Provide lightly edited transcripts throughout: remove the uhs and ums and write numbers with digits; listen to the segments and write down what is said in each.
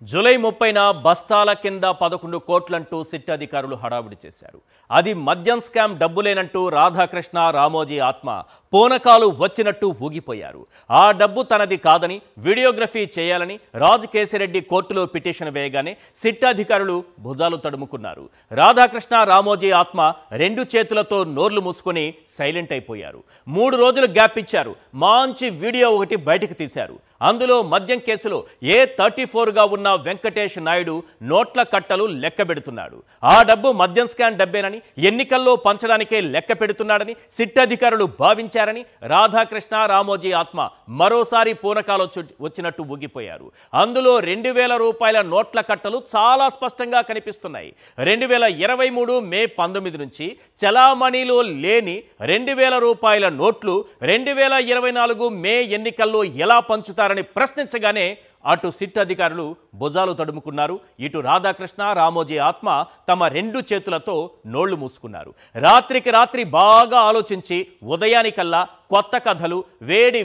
July 30న బస్తాల కింద 11 కోట్లంటూ SIT అధికారులు హడావిడి చేశారు. అది మద్యం స్కామ్ డబ్బులేనంటూ రాధాకృష్ణ రామోజీ ఆత్మ పూనకాలు వచ్చినట్టు ఊగిపోయారు. ఆ డబ్బు తనది కాదని వీడియోగ్రఫీ చేయాలని రాజకేశిరెడ్డి కోర్టులో పిటిషన్ వేయగానే సిట్ అధికారులు భుజాలు తడుముకున్నారు. రాధాకృష్ణ రామోజీ ఆత్మ రెండు చేతులతో నోర్లు మూసుకొని సైలెంట్ అయిపోయారు. 3 రోజులు గ్యాప్ ఇచ్చారు. మంచి వీడియో ఒకటి బయటకు తీశారు. అందులో మద్యం కేసులో A34గా ఉన్న వెంకటేష్ నాయుడు నోట్ల కట్టలు లెక్క పెడుతున్నాడు. ఆ డబ్బు మద్యం స్కామ్ డబ్బేనని, ఎన్నికల్లో పంచడానికే లెక్క పెడుతున్నాడని సిట్ అధికారులు భావించారని రాధాకృష్ణ రామోజీ ఆత్మ మరోసారి పూనకాలు వచ్చినట్టు ఊగిపోయారు. అందులో 2000 రూపాయల నోట్ల కట్టలు చాలా స్పష్టంగా కనిపిస్తున్నాయి. 2023 మే 19 నుంచి చలామణిలో లేని 2000 రూపాయల నోట్లు 2024 మే ఎన్నికల్లో ఎలా పంచుతారని ప్రశ్నించగానే అటు సిట్ అధికారులు భుజాలు తడుముకున్నారు. ఇటు రాధాకృష్ణ రామోజీ ఆత్మ తమ రెండు చేతులతో నోళ్లు మూసుకున్నారు. రాత్రికి రాత్రి బాగా ఆలోచించి ఉదయానికల్లా కొత్త కథలు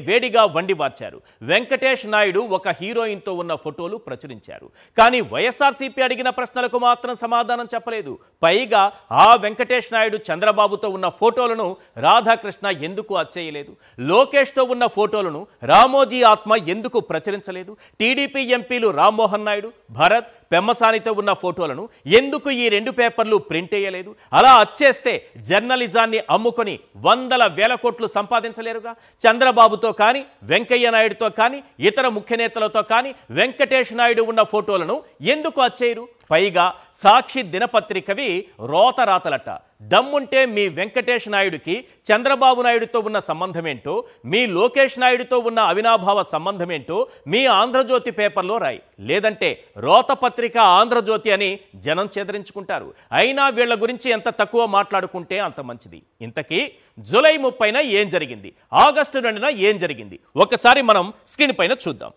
వేడిగా వండి వార్చారు. వెంకటేష్ నాయుడు ఒక హీరోయిన్తో ఉన్న ఫోటోలు ప్రచురించారు. కానీ వైఎస్ఆర్సీపీ అడిగిన ప్రశ్నలకు మాత్రం సమాధానం చెప్పలేదు. పైగా ఆ వెంకటేష్ నాయుడు చంద్రబాబుతో ఉన్న ఫోటోలను రాధాకృష్ణ ఎందుకు అచ్చేయలేదు? లోకేష్తో ఉన్న ఫోటోలను రామోజీ ఆత్మ ఎందుకు ప్రచురించలేదు? టీడీపీ ఎంపీలు రామ్మోహన్ నాయుడు, భరత్, పెమ్మసానితో ఉన్న ఫోటోలను ఎందుకు ఈ 2 పేపర్లు ప్రింట్ చేయలేదు? అలా అచ్చేస్తే జర్నలిజాన్ని అమ్ముకొని వందల వేల కోట్లు సంపాదించలేరుగా? చంద్రబాబుతో కానీ, వెంకయ్య నాయుడుతో కానీ, ఇతర ముఖ్య నేతలతో కానీ వెంకటేష్ నాయుడు ఉన్న ఫోటోలను ఎందుకు అచ్చేయరు? పైగా సాక్షి దినపత్రికవి రోతరాతలట. దమ్ముంటే మీ వెంకటేష్ నాయుడికి చంద్రబాబు నాయుడుతో ఉన్న సంబంధమేంటో, మీ లోకేష్ నాయుడుతో ఉన్న అవినాభావ సంబంధమేంటో మీ ఆంధ్రజ్యోతి పేపర్లో రాయి. లేదంటే రోతపత్రిక ఆంధ్రజ్యోతి అని జనం చెదరించుకుంటారు. అయినా వీళ్ల గురించి ఎంత తక్కువ మాట్లాడుకుంటే అంత మంచిది. ఇంతకీ జూలై 30న ఏం జరిగింది? ఆగస్టు 2న ఏం జరిగింది? ఒకసారి మనం స్క్రీన్ పైన చూద్దాం.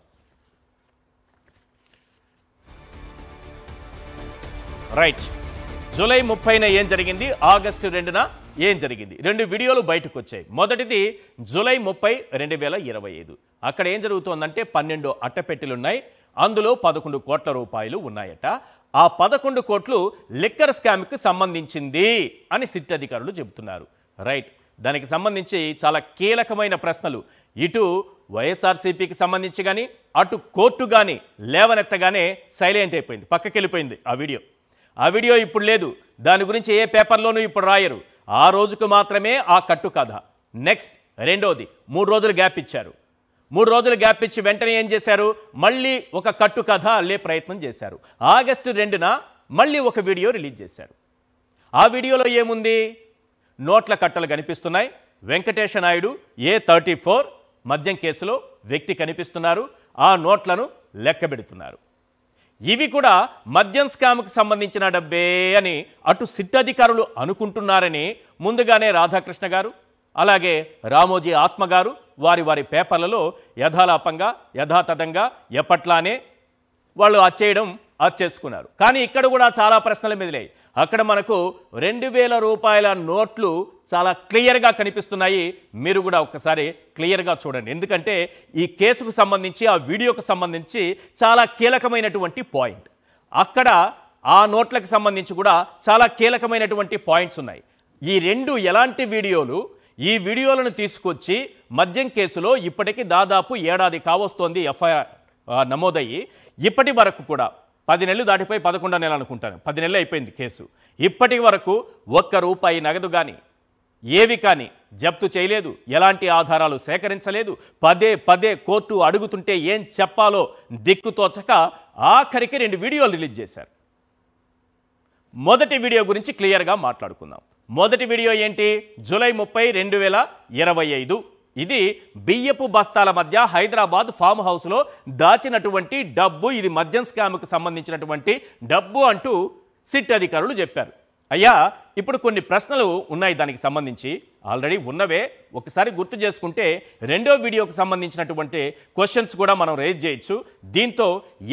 రైట్, జూలై 30న ఏం జరిగింది, ఆగస్టు 2న ఏం జరిగింది? 2 వీడియోలు బయటకు వచ్చాయి. మొదటిది జూలై 30, 2025. అక్కడ ఏం జరుగుతోందంటే 12 అట్టపెట్టెలున్నాయి. అందులో 11 కోట్ల రూపాయలు ఉన్నాయట. ఆ 11 కోట్లు లిక్కర్ స్కామ్కి సంబంధించింది అని సిట్ అధికారులు చెబుతున్నారు. రైట్, దానికి సంబంధించి చాలా కీలకమైన ప్రశ్నలు ఇటు వైఎస్ఆర్సీపీకి సంబంధించి కానీ అటు కోర్టు కానీ లేవనెత్తగానే సైలెంట్ అయిపోయింది, పక్కకి వెళ్ళిపోయింది ఆ వీడియో ఇప్పుడు లేదు. దాని గురించి ఏ పేపర్లోనూ ఇప్పుడు రాయరు. ఆ రోజుకు మాత్రమే ఆ కట్టు కథ. నెక్స్ట్ రెండోది 3 రోజులు గ్యాప్ ఇచ్చారు. 3 రోజులు గ్యాప్ ఇచ్చి వెంటనే ఏం చేశారు? మళ్ళీ ఒక కట్టు కథ అల్లే ప్రయత్నం చేశారు. ఆగస్టు 2న మళ్ళీ ఒక వీడియో రిలీజ్ చేశారు. ఆ వీడియోలో ఏముంది? నోట్ల కట్టలు కనిపిస్తున్నాయి. వెంకటేష్ నాయుడు A34 మద్యం కేసులో వ్యక్తి కనిపిస్తున్నారు. ఆ నోట్లను లెక్క పెడుతున్నారు. ఇవి కూడా మద్యం స్కామ్కు సంబంధించిన డబ్బే అని అటు సిట్ అధికారులు అనుకుంటున్నారని ముందుగానే రాధాకృష్ణ గారు అలాగే రామోజీ ఆత్మ గారు వారి పేపర్లలో యథాలాపంగా యథాతథంగా ఎప్పట్లానే వాళ్ళు అచ్చేసుకున్నారు. కానీ ఇక్కడ కూడా చాలా ప్రశ్నలు మెదిలాయి. అక్కడ మనకు 2000 రూపాయల నోట్లు చాలా క్లియర్గా కనిపిస్తున్నాయి. మీరు కూడా ఒకసారి క్లియర్గా చూడండి. ఎందుకంటే ఈ కేసుకు సంబంధించి ఆ వీడియోకు సంబంధించి చాలా కీలకమైనటువంటి పాయింట్. అక్కడ ఆ నోట్లకు సంబంధించి కూడా చాలా కీలకమైనటువంటి పాయింట్స్ ఉన్నాయి. ఈ 2 ఎలాంటి వీడియోలు? ఈ వీడియోలను తీసుకొచ్చి మద్యం కేసులో ఇప్పటికీ దాదాపు ఏడాది కావస్తోంది ఎఫ్ఐఆర్ నమోదయ్యి. ఇప్పటి వరకు కూడా 10 నెలలు దాటిపోయి 11వ నెల అనుకుంటాను, 10 నెలలు అయిపోయింది కేసు. ఇప్పటి వరకు ₹1 నగదు కానీ ఏవి కానీ జప్తు చేయలేదు. ఎలాంటి ఆధారాలు సేకరించలేదు. పదే కోర్టు అడుగుతుంటే ఏం చెప్పాలో దిక్కుతోచక ఆఖరికి 2 వీడియోలు రిలీజ్ చేశారు. మొదటి వీడియో గురించి క్లియర్గా మాట్లాడుకుందాం. మొదటి వీడియో ఏంటి? జూలై 30, 2025. ఇది బియ్యపు బస్తాల మధ్య హైదరాబాద్ ఫామ్ హౌస్లో దాచినటువంటి డబ్బు. ఇది మద్యం స్కామ్కు సంబంధించినటువంటి డబ్బు అంటూ సిట్ అధికారులు చెప్పారు. అయ్యా, ఇప్పుడు కొన్ని ప్రశ్నలు ఉన్నాయి దానికి సంబంధించి. ఆల్రెడీ ఉన్నవే ఒకసారి గుర్తు చేసుకుంటే రెండో వీడియోకు సంబంధించినటువంటి క్వశ్చన్స్ కూడా మనం రేజ్ చేయొచ్చు. దీంతో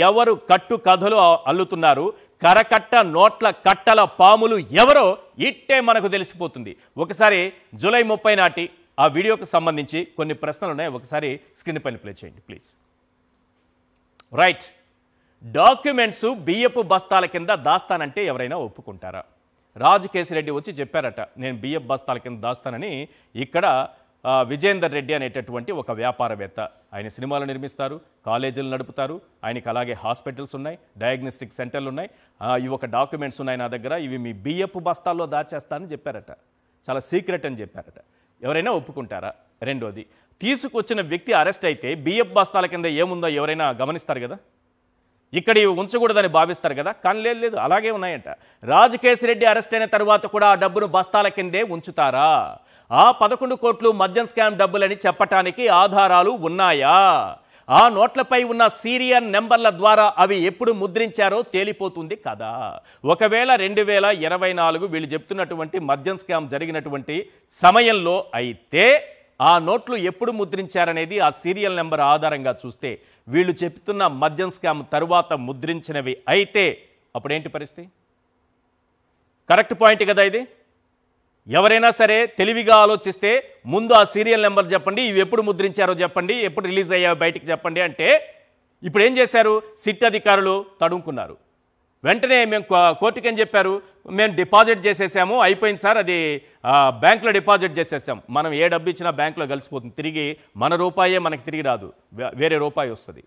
ఎవరు కట్టు కథలు అల్లుతున్నారు, కరకట్ట నోట్ల కట్టల పాములు ఎవరో ఇట్టే మనకు తెలిసిపోతుంది. ఒకసారి జూలై 30 నాటి ఆ వీడియోకు సంబంధించి కొన్ని ప్రశ్నలు ఉన్నాయి. ఒకసారి స్క్రీన్ పైన ప్లే చేయండి ప్లీజ్. రైట్, డాక్యుమెంట్స్ బియ్యపు బస్తాల కింద దాస్తానంటే ఎవరైనా ఒప్పుకుంటారా? రాజకేశిరెడ్డి వచ్చి చెప్పారట, నేను బియ్యపు బస్తాల కింద దాస్తానని. ఇక్కడ విజేందర్ రెడ్డి అనేటటువంటి ఒక వ్యాపారవేత్త, ఆయన సినిమాలు నిర్మిస్తారు, కాలేజీలు నడుపుతారు, ఆయనకి అలాగే హాస్పిటల్స్ ఉన్నాయి, డయాగ్నోస్టిక్ సెంటర్లు ఉన్నాయి. ఇవి ఒక డాక్యుమెంట్స్ ఉన్నాయి నా దగ్గర, ఇవి మీ బియ్యపు బస్తాల్లో దాచేస్తానని చెప్పారట. చాలా సీక్రెట్ అని చెప్పారట. ఎవరైనా ఒప్పుకుంటారా? రెండోది, తీసుకొచ్చిన వ్యక్తి అరెస్ట్ అయితే బియ్యపు బస్తాల కింద ఏముందో ఎవరైనా గమనిస్తారు కదా, ఇక్కడ ఇవి ఉంచకూడదని భావిస్తారు కదా. కానీ లేదు, అలాగే ఉన్నాయంట. రాజకేశిరెడ్డి అరెస్ట్ అయిన తర్వాత కూడా ఆ డబ్బును బస్తాల కిందే ఉంచుతారా? ఆ 11 కోట్లు మద్యం స్కామ్ డబ్బులని చెప్పటానికి ఆధారాలు ఉన్నాయా? ఆ నోట్లపై ఉన్న సీరియల్ నెంబర్ల ద్వారా అవి ఎప్పుడు ముద్రించారో తేలిపోతుంది కదా. ఒకవేళ 2024 వీళ్ళు చెప్తున్నటువంటి మద్యం స్కామ్ జరిగినటువంటి సమయంలో అయితే ఆ నోట్లు ఎప్పుడు ముద్రించారనేది ఆ సీరియల్ నెంబర్ ఆధారంగా చూస్తే, వీళ్ళు చెప్తున్న మద్యం స్కామ్ తరువాత ముద్రించినవి అయితే అప్పుడేంటి పరిస్థితి? కరెక్ట్ పాయింట్ కదా ఇది. ఎవరైనా సరే తెలివిగా ఆలోచిస్తే ముందు ఆ సీరియల్ నెంబర్ చెప్పండి, ఇవి ఎప్పుడు ముద్రించారో చెప్పండి, ఎప్పుడు రిలీజ్ అయ్యాయో బయటికి చెప్పండి అంటే, ఇప్పుడు ఏం చేశారు? సిట్ అధికారులు తడుముకున్నారు. వెంటనే మేము కోర్టుకి ఏం చెప్పారు? మేము డిపాజిట్ చేసేసాము, అయిపోయింది సార్, అది బ్యాంకులో డిపాజిట్ చేసేసాం. మనం ఏ డబ్బు ఇచ్చినా బ్యాంకులో కలిసిపోతుంది, తిరిగి మన రూపాయే మనకి తిరిగి రాదు, వేరే రూపాయి వస్తుంది.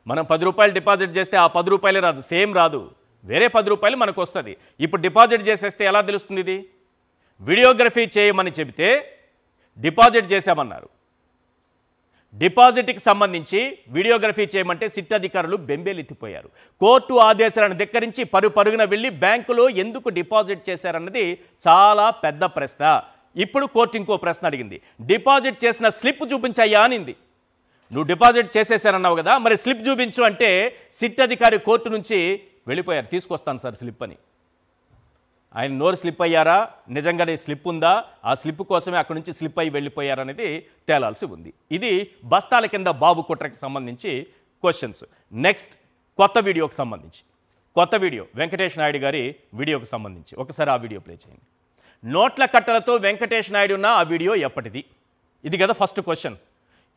మనం 10 రూపాయలు డిపాజిట్ చేస్తే ఆ 10 రూపాయలే రాదు, సేమ్ రాదు, వేరే 10 రూపాయలు మనకు వస్తుంది. ఇప్పుడు డిపాజిట్ చేసేస్తే ఎలా తెలుస్తుంది? ఇది వీడియోగ్రఫీ చేయమని చెబితే డిపాజిట్ చేశామన్నారు. డిపాజిట్కి సంబంధించి వీడియోగ్రఫీ చేయమంటే సిట్ అధికారులు బెంబేలెత్తిపోయారు. కోర్టు ఆదేశాలను ధిక్కరించి పరుగున వెళ్ళి బ్యాంకులో ఎందుకు డిపాజిట్ చేశారన్నది చాలా పెద్ద ప్రశ్న. ఇప్పుడు కోర్టు ఇంకో ప్రశ్న అడిగింది, డిపాజిట్ చేసిన స్లిప్ చూపించయ్యా అనింది. నువ్వు డిపాజిట్ చేసేసారన్నావు కదా, మరి స్లిప్ చూపించు అంటే సిట్ అధికారి కోర్టు నుంచి వెళ్ళిపోయారు. తీసుకొస్తాను సార్ స్లిప్ అని. ఆయన నోరు స్లిప్ అయ్యారా, నిజంగానే స్లిప్ ఉందా, ఆ స్లిప్ కోసమే అక్కడి నుంచి స్లిప్ అయ్యి వెళ్ళిపోయారనేది తేలాల్సి ఉంది. ఇది బస్తాల కింద బాబు కుట్రకి సంబంధించి క్వశ్చన్స్. నెక్స్ట్ కొత్త వీడియోకి సంబంధించి, కొత్త వీడియో వెంకటేష్ నాయుడు గారి వీడియోకి సంబంధించి ఒకసారి ఆ వీడియో ప్లే చేయండి. నోట్ల కట్టలతో వెంకటేష్ నాయుడు ఉన్న ఆ వీడియో ఎప్పటిది? ఇది కదా ఫస్ట్ క్వశ్చన్.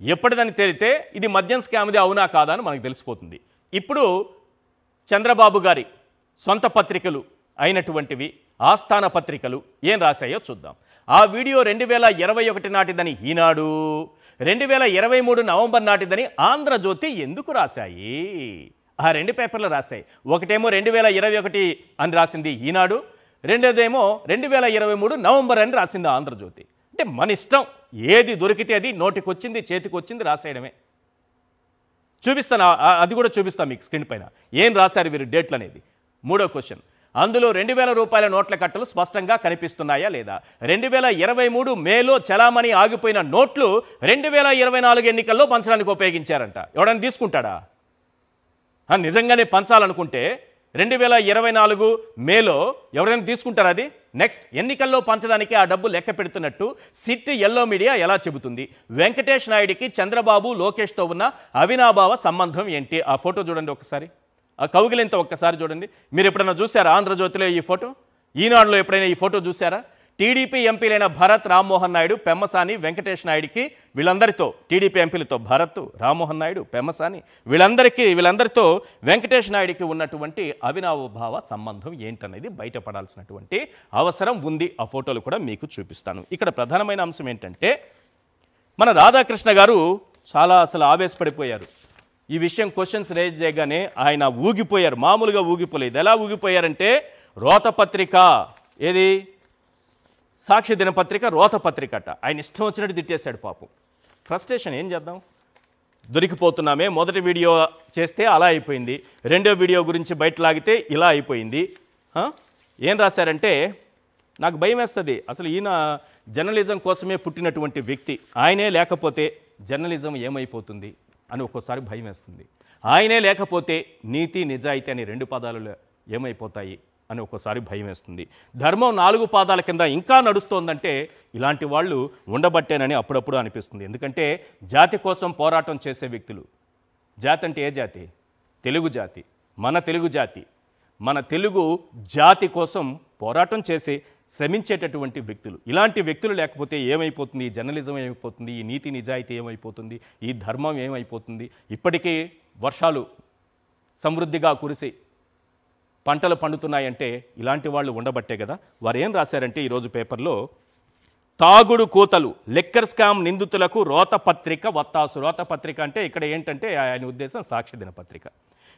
ఎప్పటిదని తేలితే ఇది మద్యం స్కామ్ది అవునా కాదా అని మనకు తెలిసిపోతుంది. ఇప్పుడు చంద్రబాబు గారి సొంత పత్రికలు అయినటువంటివి ఆస్థాన పత్రికలు ఏం రాశాయో చూద్దాం. ఆ వీడియో 2021 నాటిదని ఈనాడు, 2023 నవంబర్ నాటిదని ఆంధ్రజ్యోతి ఎందుకు రాశాయి? ఆ 2 పేపర్లు రాశాయి. ఒకటేమో 2021 అని రాసింది ఈనాడు, రెండోదేమో 2023 నవంబర్ అని రాసింది ఆంధ్రజ్యోతి. అంటే మన ఇష్టం, ఏది దొరికితే అది నోటికొచ్చింది చేతికొచ్చింది రాసేయడమే. చూపిస్తాను, అది కూడా చూపిస్తాను మీకు స్క్రీన్ పైన ఏం రాశారు వీరు డేట్లు అనేది. మూడో క్వశ్చన్, అందులో 2000 రూపాయల నోట్ల కట్టలు స్పష్టంగా కనిపిస్తున్నాయా లేదా? 2023 మేలో చలామణి ఆగిపోయిన నోట్లు 2024 ఎన్నికల్లో పంచడానికి ఉపయోగించారంట. ఎవడైనా తీసుకుంటాడా? నిజంగానే పంచాలనుకుంటే 2024 మేలో ఎవరైనా తీసుకుంటారా అది? నెక్స్ట్, ఎన్నికల్లో పంచడానికి ఆ డబ్బు లెక్క పెడుతున్నట్టు సిట్ ఎల్లో మీడియా ఎలా చెబుతుంది? వెంకటేష్ నాయుడికి చంద్రబాబు లోకేష్తో ఉన్న అవినాభావ సంబంధం ఏంటి? ఆ ఫోటో చూడండి ఒకసారి, ఆ కౌగిలింత ఒక్కసారి చూడండి. మీరు ఎప్పుడైనా చూసారా ఆంధ్రజ్యోతిలో ఈ ఫోటో? ఈనాడులో ఎప్పుడైనా ఈ ఫోటో చూసారా? టీడీపీ ఎంపీలైన భరత్, రామ్మోహన్ నాయుడు, పెమ్మసాని, వెంకటేష్ నాయుడికి వీళ్ళందరితో, టీడీపీ ఎంపీలతో భరత్, రామ్మోహన్ నాయుడు, పెమ్మసాని వీళ్ళందరితో వెంకటేష్ నాయుడికి ఉన్నటువంటి అవినాభావ సంబంధం ఏంటనేది బయటపడాల్సినటువంటి అవసరం ఉంది. ఆ ఫోటోలు కూడా మీకు చూపిస్తాను. ఇక్కడ ప్రధానమైన అంశం ఏంటంటే, మన రాధాకృష్ణ గారు చాలా అసలు ఆవేశపడిపోయారు. ఈ విషయం క్వశ్చన్స్ రేజ్ చేయగానే ఆయన ఊగిపోయారు, మామూలుగా ఊగిపోలేదు. ఎలా ఊగిపోయారంటే, రోతపత్రిక ఏది, సాక్షి దినపత్రిక రోతపత్రిక అట, ఆయన ఇష్టం వచ్చినట్టు తిట్టేశాడు పాపం. ఫ్రస్ట్రేషన్, ఏం చేద్దాం, దొరికిపోతున్నామే. మొదటి వీడియో చేస్తే అలా అయిపోయింది, రెండో వీడియో గురించి బయట లాగితే ఇలా అయిపోయింది. ఏం రాశారంటే, నాకు భయం వేస్తుంది. అసలు ఈయన జర్నలిజం కోసమే పుట్టినటువంటి వ్యక్తి, ఆయనే లేకపోతే జర్నలిజం ఏమైపోతుంది అని ఒక్కోసారి భయం వేస్తుంది. ఆయనే లేకపోతే నీతి నిజాయితీ అనే 2 పాదాలు ఏమైపోతాయి అని ఒక్కోసారి భయం వేస్తుంది. ధర్మం 4 పాదాల కింద ఇంకా నడుస్తోందంటే ఇలాంటి వాళ్ళు ఉండబట్టేనని అప్పుడప్పుడు అనిపిస్తుంది. ఎందుకంటే జాతి కోసం పోరాటం చేసే వ్యక్తులు, జాతి అంటే ఏ జాతి? తెలుగు జాతి, మన తెలుగు జాతి, మన తెలుగు జాతి కోసం పోరాటం చేసి శ్రమించేటటువంటి వ్యక్తులు. ఇలాంటి వ్యక్తులు లేకపోతే ఏమైపోతుంది? ఈ జర్నలిజం ఏమైపోతుంది? ఈ నీతి నిజాయితీ ఏమైపోతుంది? ఈ ధర్మం ఏమైపోతుంది? ఇప్పటికీ వర్షాలు సమృద్ధిగా కురిసి పంటలు పండుతున్నాయంటే ఇలాంటి వాళ్ళు ఉండబట్టే కదా. వారు ఏం రాశారంటే ఈరోజు పేపర్లో, తాగుడు కూతలు లిక్కర్ స్కామ్ నిందితులకు రోతపత్రిక వత్తాసు. రోతపత్రిక అంటే ఇక్కడ ఏంటంటే ఆయన ఉద్దేశం సాక్షి దినపత్రిక.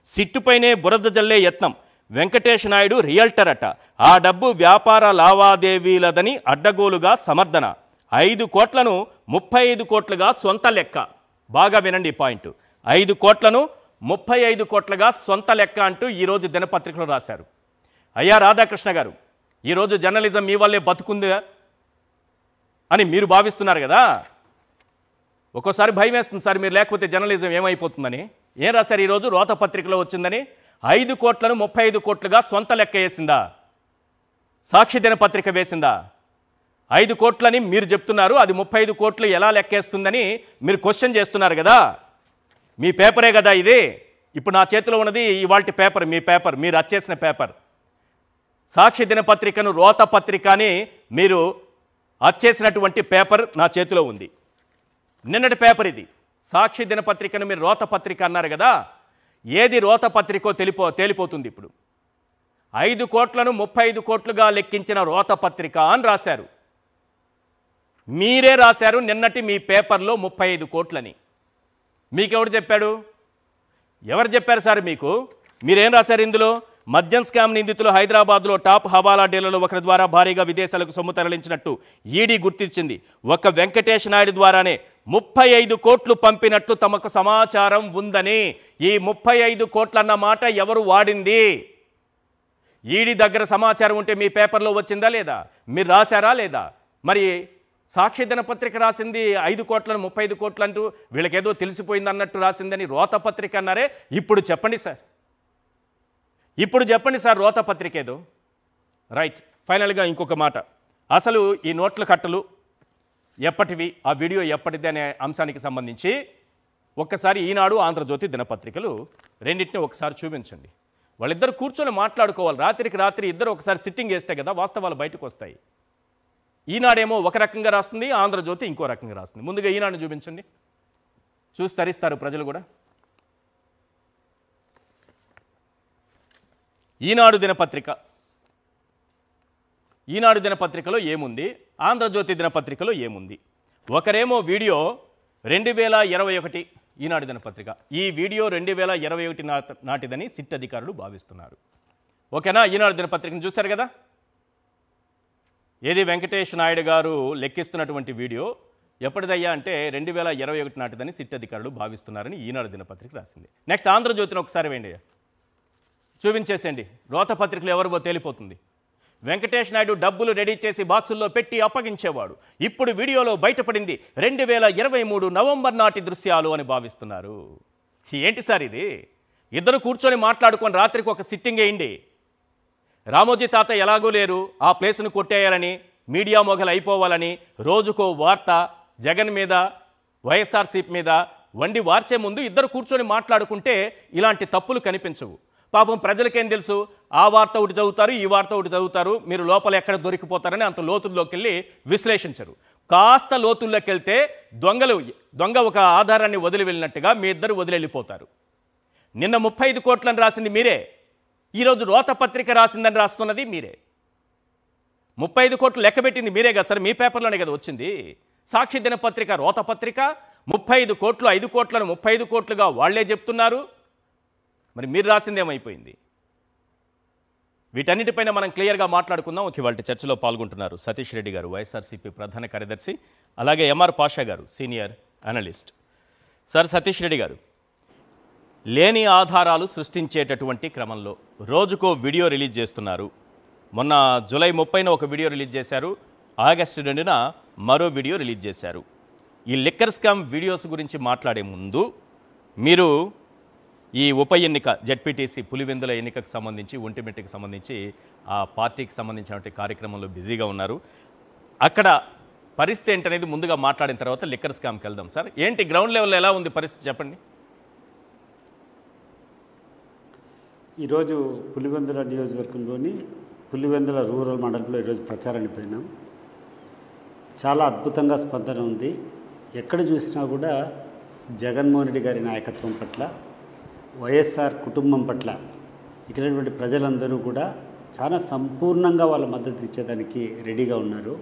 సిట్టుపైనే బురద జల్లే యత్నం, వెంకటేష్ నాయుడు రియల్టర్ అట, ఆ డబ్బు వ్యాపార లావాదేవీలదని అడ్డగోలుగా సమర్థన, 5 కోట్లను 35 కోట్లుగా సొంత లెక్క. బాగా వినండి ఈ పాయింట్, 5 కోట్లను 35 కోట్లుగా సొంత లెక్క అంటూ ఈరోజు దినపత్రికలో రాశారు. అయ్యా రాధాకృష్ణ గారు, ఈరోజు జర్నలిజం మీ వల్లే బతుకుందా అని మీరు భావిస్తున్నారు కదా. ఒక్కోసారి భయం వేస్తుంది సార్, మీరు లేకపోతే జర్నలిజం ఏమైపోతుందని. ఏం రాశారు ఈరోజు రోతపత్రికలో వచ్చిందని? 5 కోట్లను 35 కోట్లుగా సొంత లెక్క వేసిందా? సాక్షి దినపత్రిక వేసిందా? 5 కోట్లని మీరు చెప్తున్నారు, అది 35 కోట్లు ఎలా లెక్కేస్తుందని మీరు క్వశ్చన్ చేస్తున్నారు కదా. మీ పేపరే కదా ఇది. ఇప్పుడు నా చేతిలో ఉన్నది ఇవాల్టి పేపర్, మీ పేపర్, మీరు వచ్చేసిన పేపర్. సాక్షి దినపత్రికను రోతపత్రిక అని మీరు వచ్చేసినటువంటి పేపర్ నా చేతిలో ఉంది. నిన్నటి పేపర్ ఇది. సాక్షి దినపత్రికను మీరు రోతపత్రిక అన్నారు కదా. ఏది రోతపత్రికో తేలిపోతుంది ఇప్పుడు. 5 కోట్లను 35 కోట్లుగా లెక్కించిన రోతపత్రిక అని రాశారు. మీరే రాశారు నిన్నటి మీ పేపర్లో 35 కోట్లని. మీకెవరు చెప్పాడు? ఎవరు చెప్పారు సార్ మీకు? మీరేం రాశారు ఇందులో? మద్యం స్కామ్ నిందితులు హైదరాబాద్లో టాప్ హవాలా డీలర్లు ఒకరి ద్వారా భారీగా విదేశాలకు సొమ్ము తరలించినట్టు ఈడీ గుర్తించింది. ఒక్క వెంకటేష్ నాయుడు ద్వారానే 35 కోట్లు పంపినట్లు తమకు సమాచారం ఉందని. ఈ 35 కోట్లన్న మాట ఎవరు వాడింది? ఈడీ దగ్గర సమాచారం ఉంటే మీ పేపర్లో వచ్చిందా లేదా? మీరు రాశారా లేదా? మరి సాక్షి దినపత్రిక రాసింది 5 కోట్లను 35 కోట్లు అంటూ వీళ్ళకేదో తెలిసిపోయింది అన్నట్టు రాసిందని రోతపత్రిక అన్నారే. ఇప్పుడు చెప్పండి సార్, ఇప్పుడు చెప్పండి సార్ రోతపత్రిక ఏదో. రైట్, ఫైనల్గా ఇంకొక మాట. అసలు ఈ నోట్ల కట్టలు ఎప్పటివి, ఆ వీడియో ఎప్పటిది అనే అంశానికి సంబంధించి ఒక్కసారి ఈనాడు ఆంధ్రజ్యోతి దినపత్రికలు రెండింటిని ఒకసారి చూపించండి. వాళ్ళిద్దరు కూర్చొని మాట్లాడుకోవాలి. రాత్రికి రాత్రి ఇద్దరు ఒకసారి సిట్టింగ్ వేస్తే కదా వాస్తవాలు బయటకు వస్తాయి. ఈనాడేమో ఒక రకంగా రాస్తుంది, ఆంధ్రజ్యోతి ఇంకో రకంగా రాస్తుంది. ముందుగా ఈనాడుని చూపించండి, చూసి తరిస్తారు ప్రజలు కూడా. ఈనాడు దినపత్రిక, ఈనాడు దినపత్రికలో ఏముంది, ఆంధ్రజ్యోతి దినపత్రికలో ఏముంది? ఒకరేమో వీడియో 2021 ఈనాడు దినపత్రిక, ఈ వీడియో 2021 నాటిదని సిట్ అధికారులు భావిస్తున్నారు. ఓకేనా? ఈనాడు దినపత్రికను చూశారు కదా. ఏది వెంకటేష్ నాయుడు గారు లెక్కిస్తున్నటువంటి వీడియో ఎప్పటిదయ్యా అంటే 2021 నాటిదని సిట్ అధికారులు భావిస్తున్నారని ఈనాడు దినపత్రిక రాసింది. నెక్స్ట్ ఆంధ్రజ్యోతిని ఒకసారి వేయండి, చూపించేసేయండి. రోతపత్రికలు ఎవరివో తేలిపోతుంది. వెంకటేష్ నాయుడు డబ్బులు రెడీ చేసి బాక్సుల్లో పెట్టి అప్పగించేవాడు. ఇప్పుడు వీడియోలో బయటపడింది 2023 నవంబర్ నాటి దృశ్యాలు అని భావిస్తున్నారు. ఏంటి సార్ ఇది? ఇద్దరు కూర్చొని మాట్లాడుకొని రాత్రికి ఒక సిట్టింగ్ వేయండి. రామోజీ తాత ఎలాగూ లేరు, ఆ ప్లేస్ను కొట్టేయాలని, మీడియా మొగలు అయిపోవాలని రోజుకో వార్త జగన్ మీద వైఎస్ఆర్సీపీ మీద వండి వార్చే ముందు ఇద్దరు కూర్చొని మాట్లాడుకుంటే ఇలాంటి తప్పులు కనిపించవు. పాపం ప్రజలకేం తెలుసు? ఆ వార్త ఒకటి చదువుతారు, ఈ వార్త ఒకటి చదువుతారు, మీరు లోపల ఎక్కడ దొరికిపోతారని అంత లోతుల్లోకి వెళ్ళి విశ్లేషించరు. కాస్త లోతుల్లోకి వెళ్తే దొంగ ఒక ఆధారాన్ని వదిలి వెళ్ళినట్టుగా మీ ఇద్దరు వదిలి వెళ్ళిపోతారు. నిన్న 35 కోట్లని రాసింది మీరే, ఈరోజు రోతపత్రిక రాసిందని రాస్తున్నది మీరే. 35 కోట్లు లెక్కబెట్టింది మీరే కదా సార్, మీ పేపర్లోనే కదా వచ్చింది. సాక్షి దినపత్రిక రోతపత్రిక 35 కోట్లు, 5 కోట్లను 35 కోట్లుగా వాళ్లే చెప్తున్నారు. మరి మీరు రాసింది ఏమైపోయింది? వీటన్నిటిపైన మనం క్లియర్గా మాట్లాడుకుందాం. ఇవాళ చర్చలో పాల్గొంటున్నారు సతీష్ రెడ్డి గారు, వైఎస్ఆర్సీపీ ప్రధాన కార్యదర్శి, అలాగే ఎంఆర్ పాషా గారు, senior analyst. Sir Satish Reddy గారు, లేని ఆధారాలు సృష్టించేటటువంటి క్రమంలో రోజుకో వీడియో రిలీజ్ చేస్తున్నారు. మొన్న జూలై 30న ఒక వీడియో రిలీజ్ చేశారు, ఆగస్టు 2న మరో వీడియో రిలీజ్ చేశారు. ఈ లిక్కర్ స్కామ్ వీడియోస్ గురించి మాట్లాడే ముందు మీరు ఈ ఉప ఎన్నిక జెడ్పీటీసీ పులివెందుల ఎన్నికకు సంబంధించి, ఒంటిమిట్టకి సంబంధించి ఆ పార్టీకి సంబంధించినటువంటి కార్యక్రమంలో బిజీగా ఉన్నారు. అక్కడ పరిస్థితి ఏంటనేది ముందుగా మాట్లాడిన తర్వాత లిక్కర్ స్కామ్కి వెళ్దాం. సార్ ఏంటి గ్రౌండ్ లెవెల్లో ఎలా ఉంది పరిస్థితి చెప్పండి. ఈరోజు పులివెందుల నియోజకవర్గంలోని పులివెందుల రూరల్ మండలంలో ఈరోజు ప్రచారానికి పోయినాం. చాలా అద్భుతంగా స్పందన ఉంది. ఎక్కడ చూసినా కూడా జగన్మోహన్ రెడ్డి గారి నాయకత్వం పట్ల, వైఎస్ఆర్ కుటుంబం పట్ల ఇక్కడటువంటి ప్రజలందరూ కూడా చాలా సంపూర్ణంగా వాళ్ళ మద్దతు ఇచ్చేదానికి రెడీగా ఉన్నారు.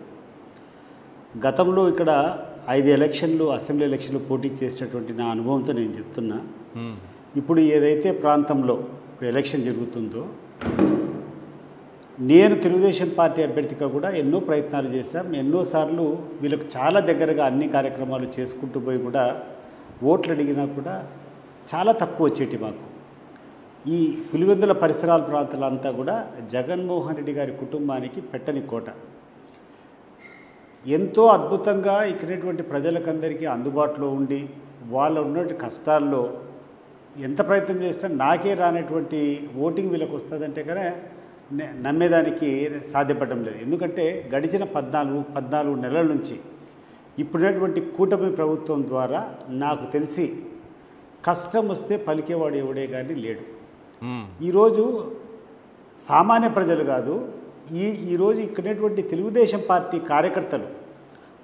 గతంలో ఇక్కడ 5 ఎలక్షన్లు అసెంబ్లీ ఎలక్షన్లు పోటీ చేసినటువంటి నా అనుభవంతో నేను చెప్తున్నా. ఇప్పుడు ఏదైతే ప్రాంతంలో ఇప్పుడు ఎలక్షన్ జరుగుతుందో నేను తెలుగుదేశం పార్టీ అభ్యర్థిగా కూడా ఎన్నో ప్రయత్నాలు చేశాం. ఎన్నోసార్లు వీళ్ళకు చాలా దగ్గరగా అన్ని కార్యక్రమాలు చేసుకుంటూ పోయి కూడా ఓట్లు అడిగినా కూడా చాలా తక్కువ వచ్చేటి మాకు. ఈ పులివెందుల పరిసరాల ప్రాంతాలంతా కూడా జగన్మోహన్ రెడ్డి గారి కుటుంబానికి పెట్టని కోట. ఎంతో అద్భుతంగా ఇక్కడటువంటి ప్రజలకందరికీ అందుబాటులో ఉండి వాళ్ళ ఉన్నటువంటి కష్టాల్లో ఎంత ప్రయత్నం చేస్తే నాకే రానటువంటి ఓటింగ్ వీళ్ళకి వస్తుందంటే కానీ నమ్మేదానికి సాధ్యపడడం లేదు. ఎందుకంటే గడిచిన 14 నెలల నుంచి ఇప్పుడున్నటువంటి కూటమి ప్రభుత్వం ద్వారా నాకు తెలిసి కష్టం వస్తే పలికేవాడు ఎవడే కానీ లేడు. ఈరోజు సామాన్య ప్రజలు కాదు, ఈరోజు ఇక్కడటువంటి తెలుగుదేశం పార్టీ కార్యకర్తలు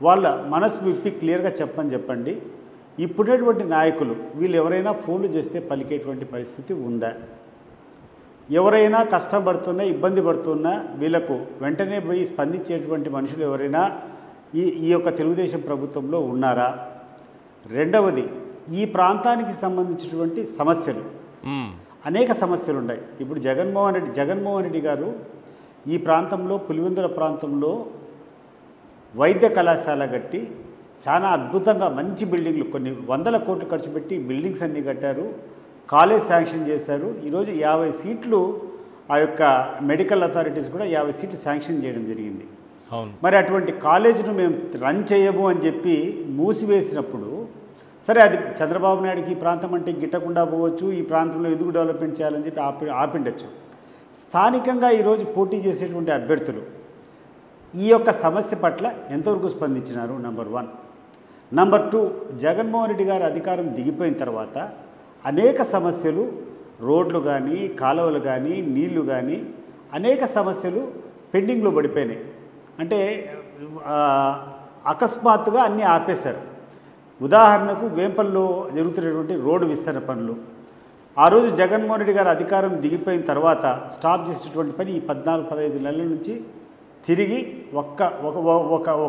వాళ్ళ మనసు విప్పి క్లియర్గా చెప్పండి. ఇప్పుడున్నటువంటి నాయకులు వీళ్ళు ఎవరైనా ఫోన్లు చేస్తే పలికేటువంటి పరిస్థితి ఉందా? ఎవరైనా కష్టపడుతున్నా ఇబ్బంది పడుతున్నా వీళ్ళకు వెంటనే పోయి స్పందించేటువంటి మనుషులు ఎవరైనా ఈ యొక్క తెలుగుదేశం ప్రభుత్వంలో ఉన్నారా? రెండవది, ఈ ప్రాంతానికి సంబంధించినటువంటి సమస్యలు అనేక సమస్యలు ఉన్నాయి. ఇప్పుడు జగన్మోహన్ రెడ్డి గారు ఈ ప్రాంతంలో పులివెందుల ప్రాంతంలో వైద్య కళాశాల కట్టి చాలా అద్భుతంగా మంచి బిల్డింగ్లు కొన్ని 100 కోట్లు ఖర్చు పెట్టి బిల్డింగ్స్ అన్నీ కట్టారు. కాలేజ్ శాంక్షన్ చేశారు. ఈరోజు 50 సీట్లు ఆ యొక్క మెడికల్ అథారిటీస్ కూడా 50 సీట్లు శాంక్షన్ చేయడం జరిగింది. మరి అటువంటి కాలేజీను మేము రన్ చేయము అని చెప్పి మూసివేసినప్పుడు సరే అది చంద్రబాబు నాయుడుకి ఈ ప్రాంతం అంటే గిట్టకుండా పోవచ్చు, ఈ ప్రాంతంలో ఎందుకు డెవలప్మెంట్ చేయాలని చెప్పి ఆపిండొచ్చు. స్థానికంగా ఈరోజు పోటీ చేసేటువంటి అభ్యర్థులు ఈ యొక్క సమస్య పట్ల ఎంతవరకు స్పందించినారు? నంబర్ 1. నంబర్ 2, జగన్మోహన్ రెడ్డి గారు అధికారం దిగిపోయిన తర్వాత అనేక సమస్యలు, రోడ్లు కానీ కాలువలు కానీ నీళ్లు కానీ అనేక సమస్యలు పెండింగ్లో పడిపోయినాయి. అంటే అకస్మాత్తుగా అన్నీ ఆపేశారు. ఉదాహరణకు వేంపల్లో జరుగుతున్నటువంటి రోడ్డు విస్తరణ పనులు ఆ రోజు జగన్మోహన్ రెడ్డి గారు అధికారం దిగిపోయిన తర్వాత స్టాప్ చేసేటువంటి పని ఈ 14-15 నెలల నుంచి తిరిగి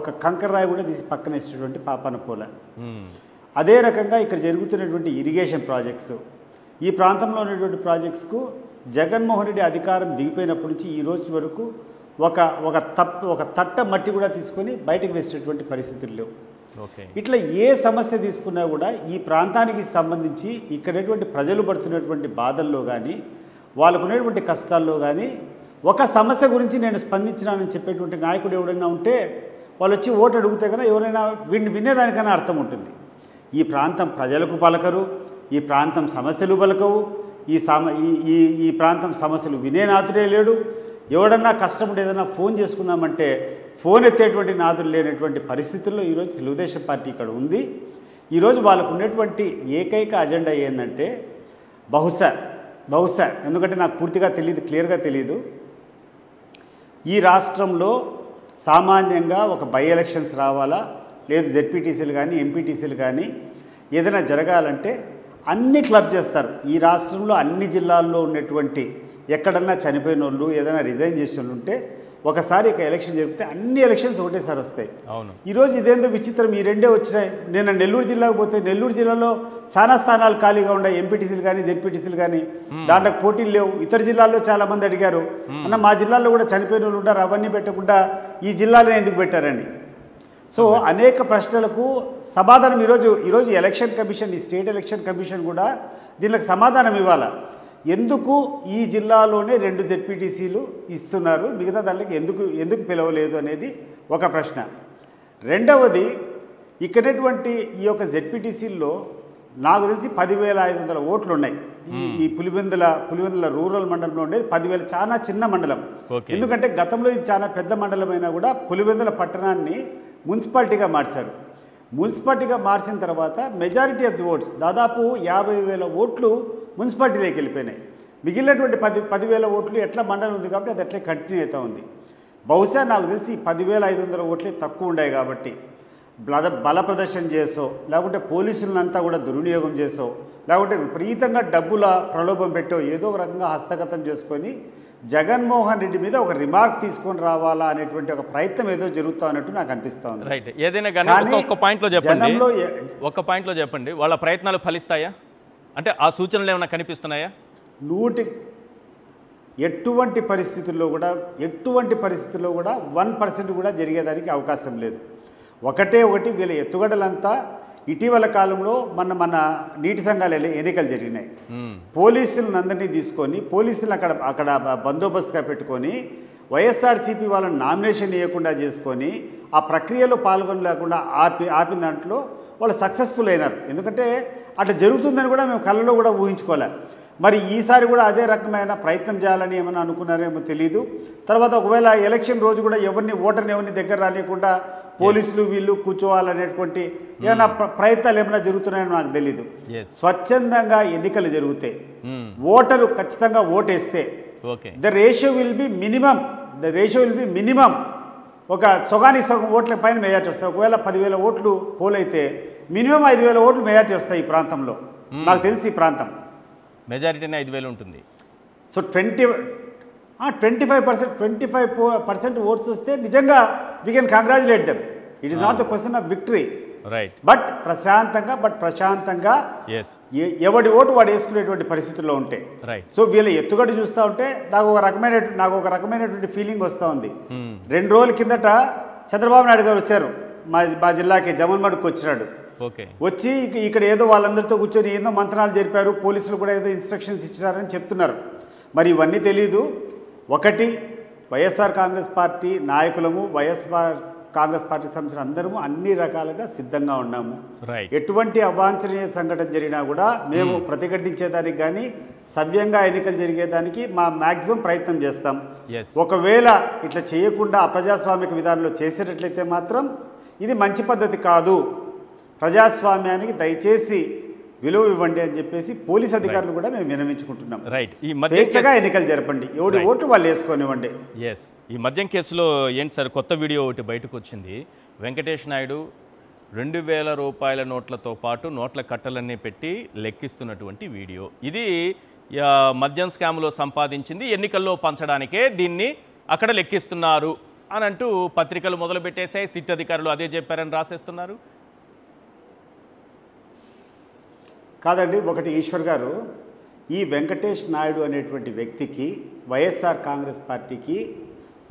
ఒక కంకర్రాయి కూడా తీసి పక్కన వేసేటువంటి పాపన పోల. అదే రకంగా ఇక్కడ జరుగుతున్నటువంటి ఇరిగేషన్ ప్రాజెక్ట్స్, ఈ ప్రాంతంలో ఉన్నటువంటి ప్రాజెక్ట్స్కు జగన్మోహన్ రెడ్డి అధికారం దిగిపోయినప్పటి నుంచి ఈ రోజు వరకు ఒక తట్ట మట్టి కూడా తీసుకొని బయటకు వేసేటువంటి పరిస్థితులు లేవు. ఇట్లా ఏ సమస్య తీసుకున్నా కూడా ఈ ప్రాంతానికి సంబంధించి ఇక్కడటువంటి ప్రజలు పడుతున్నటువంటి బాధల్లో కానీ వాళ్ళకు ఉన్నటువంటి కష్టాల్లో కానీ ఒక సమస్య గురించి నేను స్పందించినానని చెప్పేటువంటి నాయకుడు ఎవరైనా ఉంటే వాళ్ళు వచ్చి ఓటు అడిగితే కన్నా ఎవరైనా వినేదానికైనా అర్థం ఉంటుంది. ఈ ప్రాంతం ప్రజలకు పలకరు, ఈ ప్రాంతం సమస్యలు పలకవు, ఈ ప్రాంతం సమస్యలు వినే నాతుడే లేడు. ఎవడన్నా కష్టం ఉంటే ఏదైనా ఫోన్ చేసుకుందామంటే ఫోన్ ఎత్తేటువంటి నాదులు లేనటువంటి పరిస్థితుల్లో ఈరోజు తెలుగుదేశం పార్టీ ఇక్కడ ఉంది. ఈరోజు వాళ్ళకు ఉన్నటువంటి ఏకైక అజెండా ఏంటంటే బహుశా ఎందుకంటే నాకు పూర్తిగా తెలియదు, క్లియర్గా తెలియదు, ఈ రాష్ట్రంలో సామాన్యంగా ఒక బై ఎలక్షన్స్ రావాలా, లేదు జెడ్పీటీసీలు కానీ ఎంపీటీసీలు కానీ ఏదైనా జరగాలంటే అన్ని క్లబ్ చేస్తారు. ఈ రాష్ట్రంలో అన్ని జిల్లాల్లో ఉన్నటువంటి ఎక్కడన్నా చనిపోయిన వాళ్ళు ఏదైనా రిజైన్ చేసిన వాళ్ళు ఉంటే ఒకసారి ఇక ఎలక్షన్ జరిపితే అన్ని ఎలక్షన్స్ ఒకటేసారి వస్తాయి. ఈరోజు ఇదేందో విచిత్రం, ఈ రెండే వచ్చినాయి. నేను నెల్లూరు జిల్లాకు పోతే నెల్లూరు జిల్లాలో చాలా స్థానాలు ఖాళీగా ఉన్నాయి, ఎంపీటీసీలు కానీ జెడ్పీటీసీలు కానీ, దాంట్లో పోటీలు లేవు. ఇతర జిల్లాల్లో చాలామంది అడిగారు, అన్న మా జిల్లాలో కూడా చనిపోయిన వాళ్ళు ఉంటారు, అవన్నీ పెట్టకుండా ఈ జిల్లాలో ఎందుకు పెట్టారండి? సో అనేక ప్రశ్నలకు సమాధానం ఈరోజు ఎలక్షన్ కమిషన్, ఈ స్టేట్ ఎలక్షన్ కమిషన్ కూడా దీనికి సమాధానం ఇవ్వాలి. ఎందుకు ఈ జిల్లాలోనే 2 జెడ్పీటీసీలు ఇస్తున్నారు, మిగతా దానికి ఎందుకు పిలవలేదు అనేది ఒక ప్రశ్న. రెండవది, ఇక్కడటువంటి ఈ యొక్క జెడ్పీటీసీల్లో నాకు తెలిసి 10,500 ఓట్లు ఉన్నాయి. ఈ పులివెందుల రూరల్ మండలంలో ఉండేది 10,000, చాలా చిన్న మండలం. ఎందుకంటే గతంలో ఇది చాలా పెద్ద మండలమైనా కూడా పులివెందుల పట్టణాన్ని మున్సిపాలిటీగా మార్చారు. మున్సిపాలిటీగా మార్చిన తర్వాత మెజారిటీ ఆఫ్ ది ఓట్స్ దాదాపు 50,000 ఓట్లు మున్సిపాలిటీలోకి వెళ్ళిపోయినాయి. మిగిలినటువంటి 10,000 ఓట్లు ఎట్లా మండలం ఉంది కాబట్టి అది అట్లే కంటిన్యూ అవుతూ ఉంది. బహుశా నాకు తెలిసి 10,500 ఓట్లే తక్కువ ఉన్నాయి కాబట్టి బల ప్రదర్శన చేసో లేకుంటే పోలీసులంతా కూడా దుర్వినియోగం చేసో లేకుంటే విపరీతంగా డబ్బుల ప్రలోభం పెట్టో ఏదో ఒక రకంగా హస్తగతం చేసుకొని జగన్మోహన్ రెడ్డి మీద ఒక రిమార్క్ తీసుకొని రావాలా అనేటువంటి ఒక ప్రయత్నం ఏదో జరుగుతా అన్నట్టు నాకు అనిపిస్తా ఉంది. రైట్. ఏదైనా కానీ ఒక్క పాయింట్లో చెప్పండి వాళ్ళ ప్రయత్నాలు ఫలిస్తాయా? అంటే ఆ సూచనలు ఏమైనా కనిపిస్తున్నాయా? ఎటువంటి పరిస్థితుల్లో కూడా 1% కూడా జరిగేదానికి అవకాశం లేదు. ఒకటి వీళ్ళ ఎత్తుగడలంతా ఇటీవల కాలంలో మన నీటి సంఘాల ఎన్నికలు జరిగినాయి. పోలీసులను అందరినీ తీసుకొని పోలీసులు అక్కడ బందోబస్తుగా పెట్టుకొని వైఎస్ఆర్సీపీ వాళ్ళని నామినేషన్ ఇవ్వకుండా చేసుకొని ఆ ప్రక్రియలో పాల్గొనలేకుండా ఆపిన దాంట్లో వాళ్ళు సక్సెస్ఫుల్ అయినారు. ఎందుకంటే అట్లా జరుగుతుందని కూడా మేము కళ్ళలో కూడా ఊహించుకోలే. మరి ఈసారి కూడా అదే రకమైన ప్రయత్నం చేయాలని ఏమైనా అనుకున్నారేమో తెలీదు. తర్వాత ఒకవేళ ఎలక్షన్ రోజు కూడా ఓటర్ని దగ్గర రానియకుండా పోలీసులు వీళ్ళు కూర్చోవాలనేటువంటి ఏమైనా ప్రయత్నాలు ఏమైనా జరుగుతున్నాయని నాకు తెలీదు. స్వచ్ఛందంగా ఎన్నికలు జరుగుతాయి, ఓటరు ఖచ్చితంగా ఓటేస్తే the ratio will be minimum ఒక సగానికి సగం ఓట్ల పైన మెజార్టీ వస్తాయి. ఒకవేళ 10,000 ఓట్లు పోలైతే మినిమం 5,000 ఓట్లు మెజార్టీ వస్తాయి ఈ ప్రాంతంలో. నాకు తెలిసి ఈ ప్రాంతం మెజారిటీనే 5,000 ఉంటుంది. సో 25% ఓట్స్ వస్తే నిజంగా we can congratulate them. It is not the question of victory. Right. But ప్రశాంతంగా ఎవడి ఓటు వాడు వేసుకునేటువంటి పరిస్థితుల్లో ఉంటే. సో వీళ్ళ ఎత్తుగడ చూస్తూ ఉంటే నాకు ఒక రకమైనటువంటి ఫీలింగ్ వస్తూ ఉంది. 2 రోజుల కిందట చంద్రబాబు నాయుడు గారు వచ్చారు మా జిల్లాకి, జమన్మడుకు వచ్చినాడు. వచ్చి ఇక్కడ ఏదో వాళ్ళందరితో కూర్చొని ఏదో మంత్రాలు జరిపారు, పోలీసులు కూడా ఏదో ఇన్స్ట్రక్షన్స్ ఇచ్చారని చెప్తున్నారు. మరి ఇవన్నీ తెలీదు. ఒకటి, వైఎస్ఆర్ కాంగ్రెస్ పార్టీ నాయకులము, వైఎస్ఆర్ కాంగ్రెస్ పార్టీకి సంబంధించిన అందరము అన్ని రకాలుగా సిద్ధంగా ఉన్నాము. ఎటువంటి అవాంఛనీయ సంఘటన జరిగినా కూడా మేము ప్రతిఘటించేదానికి కానీ సవ్యంగా ఎన్నికలు జరిగేదానికి మా మ్యాక్సిమం ప్రయత్నం చేస్తాం. ఒకవేళ ఇట్లా చేయకుండా అప్రజాస్వామిక విధానంలో చేసేటట్లయితే మాత్రం ఇది మంచి పద్ధతి కాదు, ప్రజాస్వామ్యానికి దయచేసి విలువ ఇవ్వండి అని చెప్పేసి పోలీస్ అధికారులు కూడా మేము విన్నవించుకుంటున్నాం. స్వేచ్ఛగా ఎన్నికలు జరపండి, ఎవడి ఓట్లు వాళ్ళు వేసుకొనివ్వండి. ఈ మద్యం కేసులో ఏంటి సార్ కొత్త వీడియో ఒకటి బయటకు వచ్చింది. వెంకటేష్ నాయుడు 2,000 రూపాయల నోట్లతో పాటు నోట్ల కట్టలన్నీ పెట్టి లెక్కిస్తున్నటువంటి వీడియో. ఇది మద్యం స్కామ్లో సంపాదించింది ఎన్నికల్లో పంచడానికే దీన్ని అక్కడ లెక్కిస్తున్నారు అని అంటూ పత్రికలు మొదలు పెట్టేశాయి. సిట్ అధికారులు అదే చెప్పారని రాసేస్తున్నారు. కాదండి, ఒకటి ఈశ్వర్ గారు, ఈ వెంకటేష్ నాయుడు అనేటువంటి వ్యక్తికి వైఎస్ఆర్ కాంగ్రెస్ పార్టీకి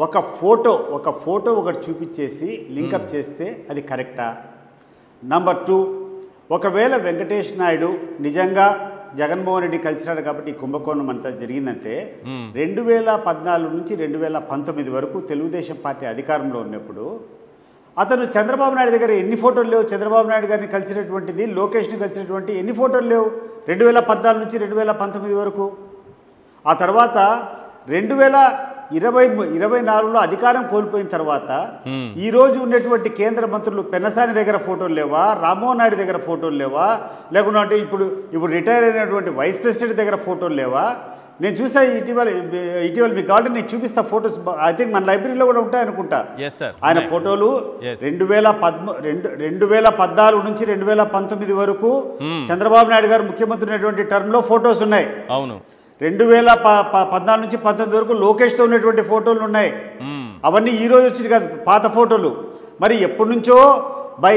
ఒక ఫోటో ఒకటి చూపించేసి లింకప్ చేస్తే అది కరెక్టా? నంబర్ 2, ఒకవేళ వెంకటేష్ నాయుడు నిజంగా జగన్మోహన్ రెడ్డి కలిసినాడు కాబట్టి కుంభకోణం అంతా జరిగిందంటే 2014 నుంచి 2019 వరకు తెలుగుదేశం పార్టీ అధికారంలో ఉన్నప్పుడు అతను చంద్రబాబు నాయుడు దగ్గర ఎన్ని ఫోటోలు లేవు? చంద్రబాబు నాయుడు గారిని కలిసినటువంటిది, లోకేష్ని కలిసినటువంటి ఎన్ని ఫోటోలు లేవు 2014 నుంచి 2019 వరకు? ఆ తర్వాత 2024లో అధికారం కోల్పోయిన తర్వాత ఈరోజు ఉన్నటువంటి కేంద్ర మంత్రులు పెన్నసాని దగ్గర ఫోటోలు లేవా? రామ్మోహన్ నాయుడు దగ్గర ఫోటోలు లేవా? లేకుంటే ఇప్పుడు రిటైర్ అయినటువంటి వైస్ ప్రెసిడెంట్ దగ్గర ఫోటోలు లేవా? నేను చూసా ఇటీవల మీకు కావాలంటే నేను చూపిస్తా ఫోటోస్. ఐ థింక్ మన లైబ్రరీలో కూడా ఉంటాయి అనుకుంటా. ఆయన ఫోటోలు 2014 నుంచి 2019 వరకు చంద్రబాబు నాయుడు గారు ముఖ్యమంత్రి ఉన్నటువంటి టర్మ్లో ఫోటోస్ ఉన్నాయి. అవును. 2014 నుంచి 19 వరకు లోకేష్తో ఉన్నటువంటి ఫోటోలు ఉన్నాయి. అవన్నీ ఈ రోజు వచ్చింది కాదు, పాత ఫోటోలు. మరి ఎప్పటి నుంచో బై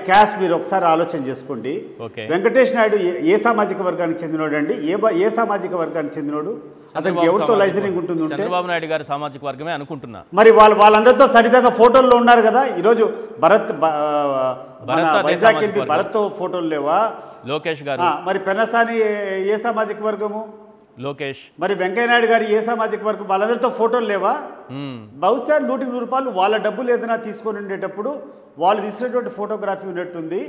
క్యాష్ మీరు ఒకసారి ఆలోచన చేసుకోండి. వెంకటేష్ నాయుడు ఏ సామాజిక వర్గానికి చెందినోడు అండి? ఏ సామాజిక వర్గానికి చెందినోడు? అతనికి ఎవరితో లైజనింగ్ ఉంటుంది? చంద్రబాబు నాయుడు గారి సామాజిక వర్గమే అనుకుంటున్నా. మరి వాళ్ళందరితో సరితగా ఫోటోల్లో ఉన్నారు కదా. ఈరోజు వైజాగ్ ఎంపీ భరత్తో ఫోటోలు లేవా? లోకేష్ గారు. మరి పెన్నసాని ఏ సామాజిక వర్గము? లోకేష్. మరి వెంకయ్యనాయుడు గారు ఏ సామాజిక వర్గం? వాళ్ళందరితో ఫోటోలు లేవా? బహుశా 100 రూపాయలు వాళ్ళ డబ్బులు ఏదైనా తీసుకొని ఉండేటప్పుడు వాళ్ళు తీసినటువంటి ఫోటోగ్రఫీ ఉన్నట్టుంది.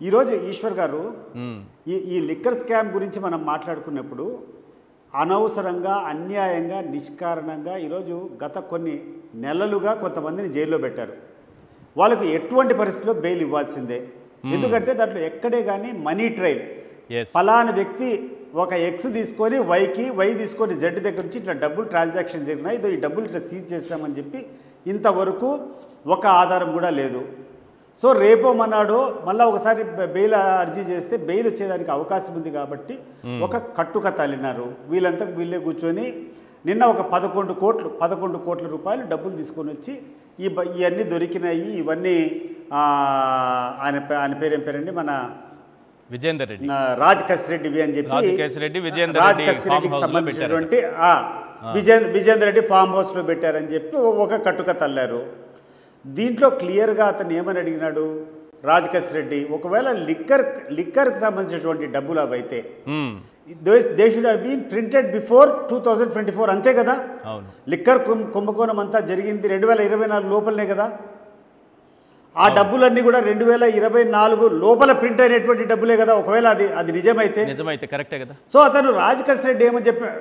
ఈరోజు ఈశ్వర్ గారు, ఈ లిక్కర్ స్కామ్ గురించి మనం మాట్లాడుకున్నప్పుడు అనవసరంగా, అన్యాయంగా, నిష్కారణంగా ఈరోజు గత కొన్ని నెలలుగా కొంతమందిని జైల్లో పెట్టారు. వాళ్ళకు ఎటువంటి పరిస్థితుల్లో బెయిల్ ఇవ్వాల్సిందే. ఎందుకంటే దాంట్లో ఎక్కడే కానీ మనీ ట్రైల్, ఫలానా వ్యక్తి ఒక ఎక్స్ తీసుకొని వై తీసుకొని జెడ్ దగ్గర నుంచి ఇట్లా డబ్బులు ట్రాన్సాక్షన్ జరిగినాయి, ఈ డబ్బులు ఇట్లా సీజ్ చేస్తామని చెప్పి ఇంతవరకు ఒక ఆధారం కూడా లేదు. సో రేపో మన్నాడో మళ్ళీ ఒకసారి బెయిల్ అర్జీ చేస్తే బెయిల్ వచ్చేదానికి అవకాశం ఉంది కాబట్టి ఒక కట్టుకథ అల్లినారు. వీళ్ళంతా వీళ్ళే కూర్చొని నిన్న ఒక 11 కోట్ల రూపాయలు డబ్బులు తీసుకొని వచ్చి ఇవన్నీ దొరికినాయి. ఇవన్నీ ఆయన పేరేం పేరండి, మన విజేందర్ రెడ్డి, రాజ్ కసిరెడ్డివి అని చెప్పి రాజ్ కసిరెడ్డికి సంబంధించినటువంటి విజేందర్ రెడ్డి ఫామ్ హౌస్లో పెట్టారని చెప్పి ఒక కట్టుకథ అల్లారు. దీంట్లో క్లియర్గా అతను ఏమని అడిగినాడు రాజ్ కసిరెడ్డి, ఒకవేళ లిక్కర్కి సంబంధించినటువంటి డబ్బులు అవి అయితే they should have been printed before 2024 అంతే కదా. లిక్కర్ కుంభకోణం అంతా జరిగింది 2024 లోపలనే కదా. ఆ డబ్బులన్నీ కూడా 2024 లోపల ప్రింట్ అయినటువంటి డబ్బులే కదా. ఒకవేళ అది నిజమైతే కరెక్టే కదా. సో అతను రాజ్ కసిరెడ్డి ఏమని చెప్పాడు,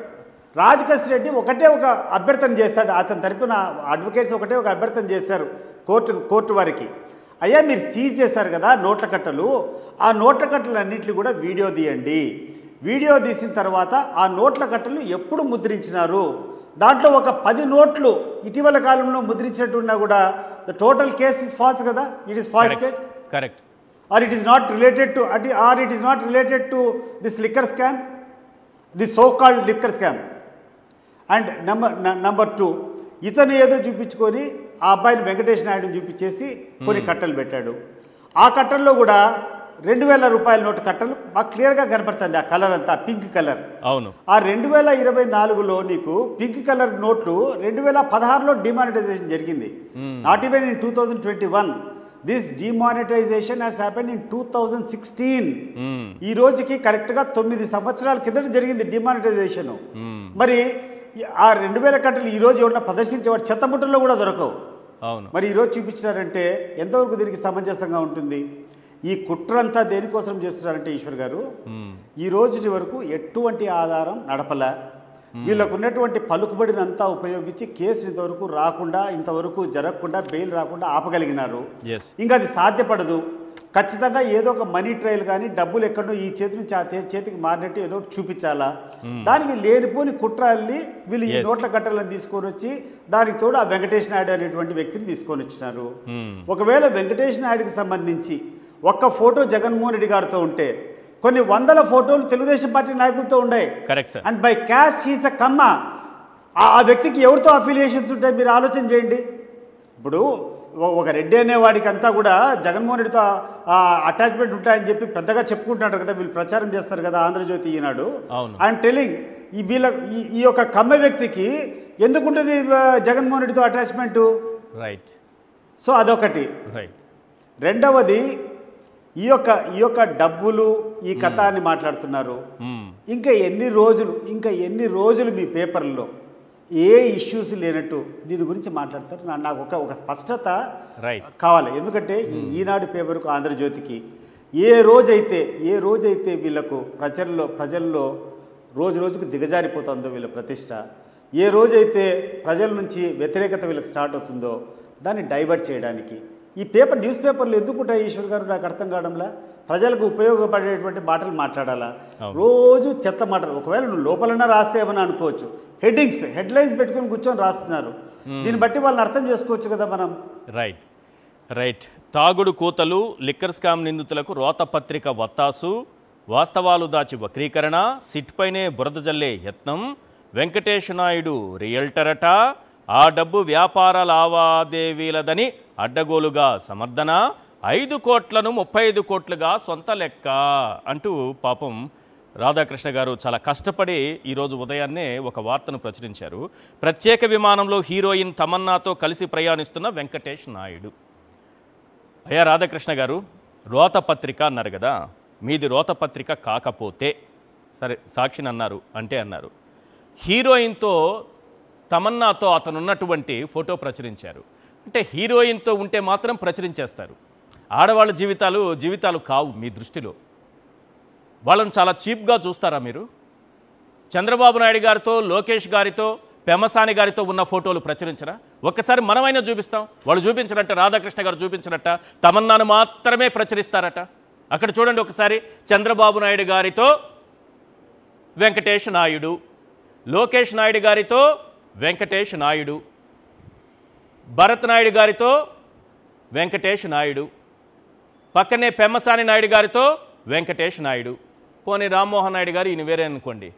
రాజ్ కసిరెడ్డి ఒకటే ఒక అభ్యర్థన చేశాడు. అతని తరపున అడ్వకేట్స్ ఒకటే ఒక అభ్యర్థన చేశారు కోర్టు వారికి. అయ్యా మీరు సీజ్ చేశారు కదా నోట్ల కట్టలు, ఆ నోట్ల కట్టలన్నింటినీ కూడా వీడియో తీయండి. వీడియో తీసిన తర్వాత ఆ నోట్ల కట్టలు ఎప్పుడు ముద్రించినారు, దాంట్లో ఒక 10 నోట్లు ఇటీవల కాలంలో ముద్రించినట్టున్నా కూడా the total case is false కదా. It is false state, correct, or it is not related to this liquor scam, the so called liquor scam. And number 2, ఇతను ఏదో చూపించుకొని ఆ అబ్బాయిని వెంకటేష్ నాయుడుని చూపించేసి కొన్ని కట్టలు పెట్టాడు. ఆ కట్టల్లో కూడా 2000 రూపాయల నోటు కట్టలు బాగా క్లియర్గా కనపడుతుంది. ఆ కలర్ అంతా పింక్ కలర్. అవును. ఆ 2024లో నీకు పింక్ కలర్ నోట్లు 2016లో డిమానిటైజేషన్ జరిగింది. Not even in 2021. This demonetisation has happened in 2016. ఈ రోజుకి కరెక్ట్గా 9 సంవత్సరాల కిందట జరిగింది డిమానిటైజేషన్. మరి ఆ 2000 కట్టలు ఈరోజు ఎవరైనా ప్రదర్శించేవాడు చెత్తబుట్టల్లో కూడా దొరకవు. అవును. మరి ఈరోజు చూపించారంటే ఎంతవరకు దీనికి సమంజసంగా ఉంటుంది? ఈ కుట్రంతా దేనికోసం చేస్తున్నారంటే ఈశ్వర్ గారు, ఈ రోజు వరకు ఎటువంటి ఆధారం నడపలే. వీళ్ళకు ఉన్నటువంటి పలుకుబడినంతా ఉపయోగించి కేసు ఇంతవరకు జరగకుండా బెయిల్ రాకుండా ఆపగలిగినారు. ఇంకా అది సాధ్యపడదు. ఖచ్చితంగా ఏదో ఒక మనీ ట్రయల్ కానీ డబ్బులు ఎక్కడో ఈ చేతి నుంచి ఆ చేతికి మారినట్టు ఏదో చూపించాలా. దానికి లేనిపోని కుట్రాల్ని వీళ్ళు ఈ నోట్ల కట్టలను తీసుకొని వచ్చి దానికి తోడు ఆ వెంకటేష్ నాయుడు అనేటువంటి వ్యక్తిని తీసుకొని వచ్చినారు. ఒకవేళ వెంకటేష్ నాయుడికి సంబంధించి ఒక్క ఫోటో జగన్మోహన్ రెడ్డి గారితో ఉంటే కొన్ని 100 ఫోటోలు తెలుగుదేశం పార్టీ నాయకులతో ఉన్నాయి. And by caste he's a Kamma. ఆ వ్యక్తికి ఎవరితో అఫిలియేషన్స్ ఉంటాయి మీరు ఆలోచన చేయండి. ఇప్పుడు ఒక రెడ్డి అనేవాడికి అంతా కూడా జగన్మోహన్ రెడ్డితో అటాచ్మెంట్ ఉంటాయని చెప్పి పెద్దగా చెప్పుకుంటున్నారు కదా, వీళ్ళు ప్రచారం చేస్తారు కదా ఆంధ్రజ్యోతి ఈనాడు. ఐఎమ్ టెలింగ్ ఈ యొక్క కమ్మ వ్యక్తికి ఎందుకుంటుంది జగన్మోహన్ రెడ్డితో అటాచ్మెంటు? రైట్. సో అదొకటి. రెండవది ఈ యొక్క డబ్బులు ఈ కథ అని మాట్లాడుతున్నారు. ఇంకా ఎన్ని రోజులు మీ పేపర్లో ఏ ఇష్యూస్ లేనట్టు దీని గురించి మాట్లాడతారు? నాకు ఒక స్పష్టత కావాలి. ఎందుకంటే ఈనాడు పేపర్కు ఆంధ్రజ్యోతికి ఏ రోజైతే వీళ్ళకు ప్రజల్లో రోజుకు దిగజారిపోతుందో వీళ్ళ ప్రతిష్ట, ఏ రోజైతే ప్రజల నుంచి వ్యతిరేకత వీళ్ళకి స్టార్ట్ అవుతుందో దాన్ని డైవర్ట్ చేయడానికి ఈ న్యూస్ పేపర్లు ఎందుకుంటాయి ఈశ్వర్ గారు? నాకు అర్థం కావడంలా. ప్రజలకు ఉపయోగపడేటువంటి మాటలు మాట్లాడాలా? రోజు చెత్త మాటలు. ఒకవేళ నువ్వు లోపలన్నా రాస్తే ఏమన్నా అనుకోవచ్చు, హెడ్లైన్స్ పెట్టుకుని కూర్చొని రాస్తున్నారు. దీన్ని బట్టి వాళ్ళని అర్థం చేసుకోవచ్చు కదా మనం. రైట్. తాగుడు కూతలు, లిక్కర్ స్కామ్ నిందితులకు రోతపత్రిక వత్తాసు, వాస్తవాలు దాచి వక్రీకరణ, సిట్ పైనే బురద జల్లే యత్నం, వెంకటేష్ నాయుడు రియల్టరట, ఆ డబ్బు వ్యాపార లావాదేవీలదని అడ్డగోలుగా సమర్థన, 5 కోట్లను 35 కోట్లుగా సొంత లెక్క అంటూ పాపం రాధాకృష్ణ గారు చాలా కష్టపడి ఈరోజు ఉదయాన్నే ఒక వార్తను ప్రచురించారు. ప్రత్యేక విమానంలో హీరోయిన్ తమన్నాతో కలిసి ప్రయాణిస్తున్న వెంకటేష్ నాయుడు. అయ్యా రాధాకృష్ణ గారు, రోతపత్రిక అన్నారు కదా, మీది రోతపత్రిక కాకపోతే సరే సాక్షిని అన్నారు అన్నారు, హీరోయిన్తో తమన్నాతో అతనున్నటువంటి ఫోటో ప్రచురించారు. అంటే హీరోయిన్తో ఉంటే మాత్రం ప్రచురించేస్తారు. ఆడవాళ్ళ జీవితాలు కావు మీ దృష్టిలో. వాళ్ళని చాలా చీప్గా చూస్తారా మీరు? చంద్రబాబు నాయుడు గారితో, లోకేష్ గారితో, పెమ్మసాని గారితో ఉన్న ఫోటోలు ప్రచురించరా? ఒక్కసారి మనమైనా చూపిస్తాం. వాళ్ళు చూపించినట్ట, రాధాకృష్ణ గారు చూపించినట్ట తమన్నాను మాత్రమే ప్రచురిస్తారట. అక్కడ చూడండి ఒకసారి, చంద్రబాబు నాయుడు గారితో వెంకటేష్ నాయుడు, లోకేష్ నాయుడు గారితో వెంకటేష్ నాయుడు. భరత్ నాయుడు గారితో వెంకటేష్ నాయుడు, పక్కనే పెమ్మసాని నాయుడు గారితో వెంకటేష్ నాయుడు, పోనీ రామ్మోహన్ నాయుడు గారు ఈయన వేరే అనుకోండి,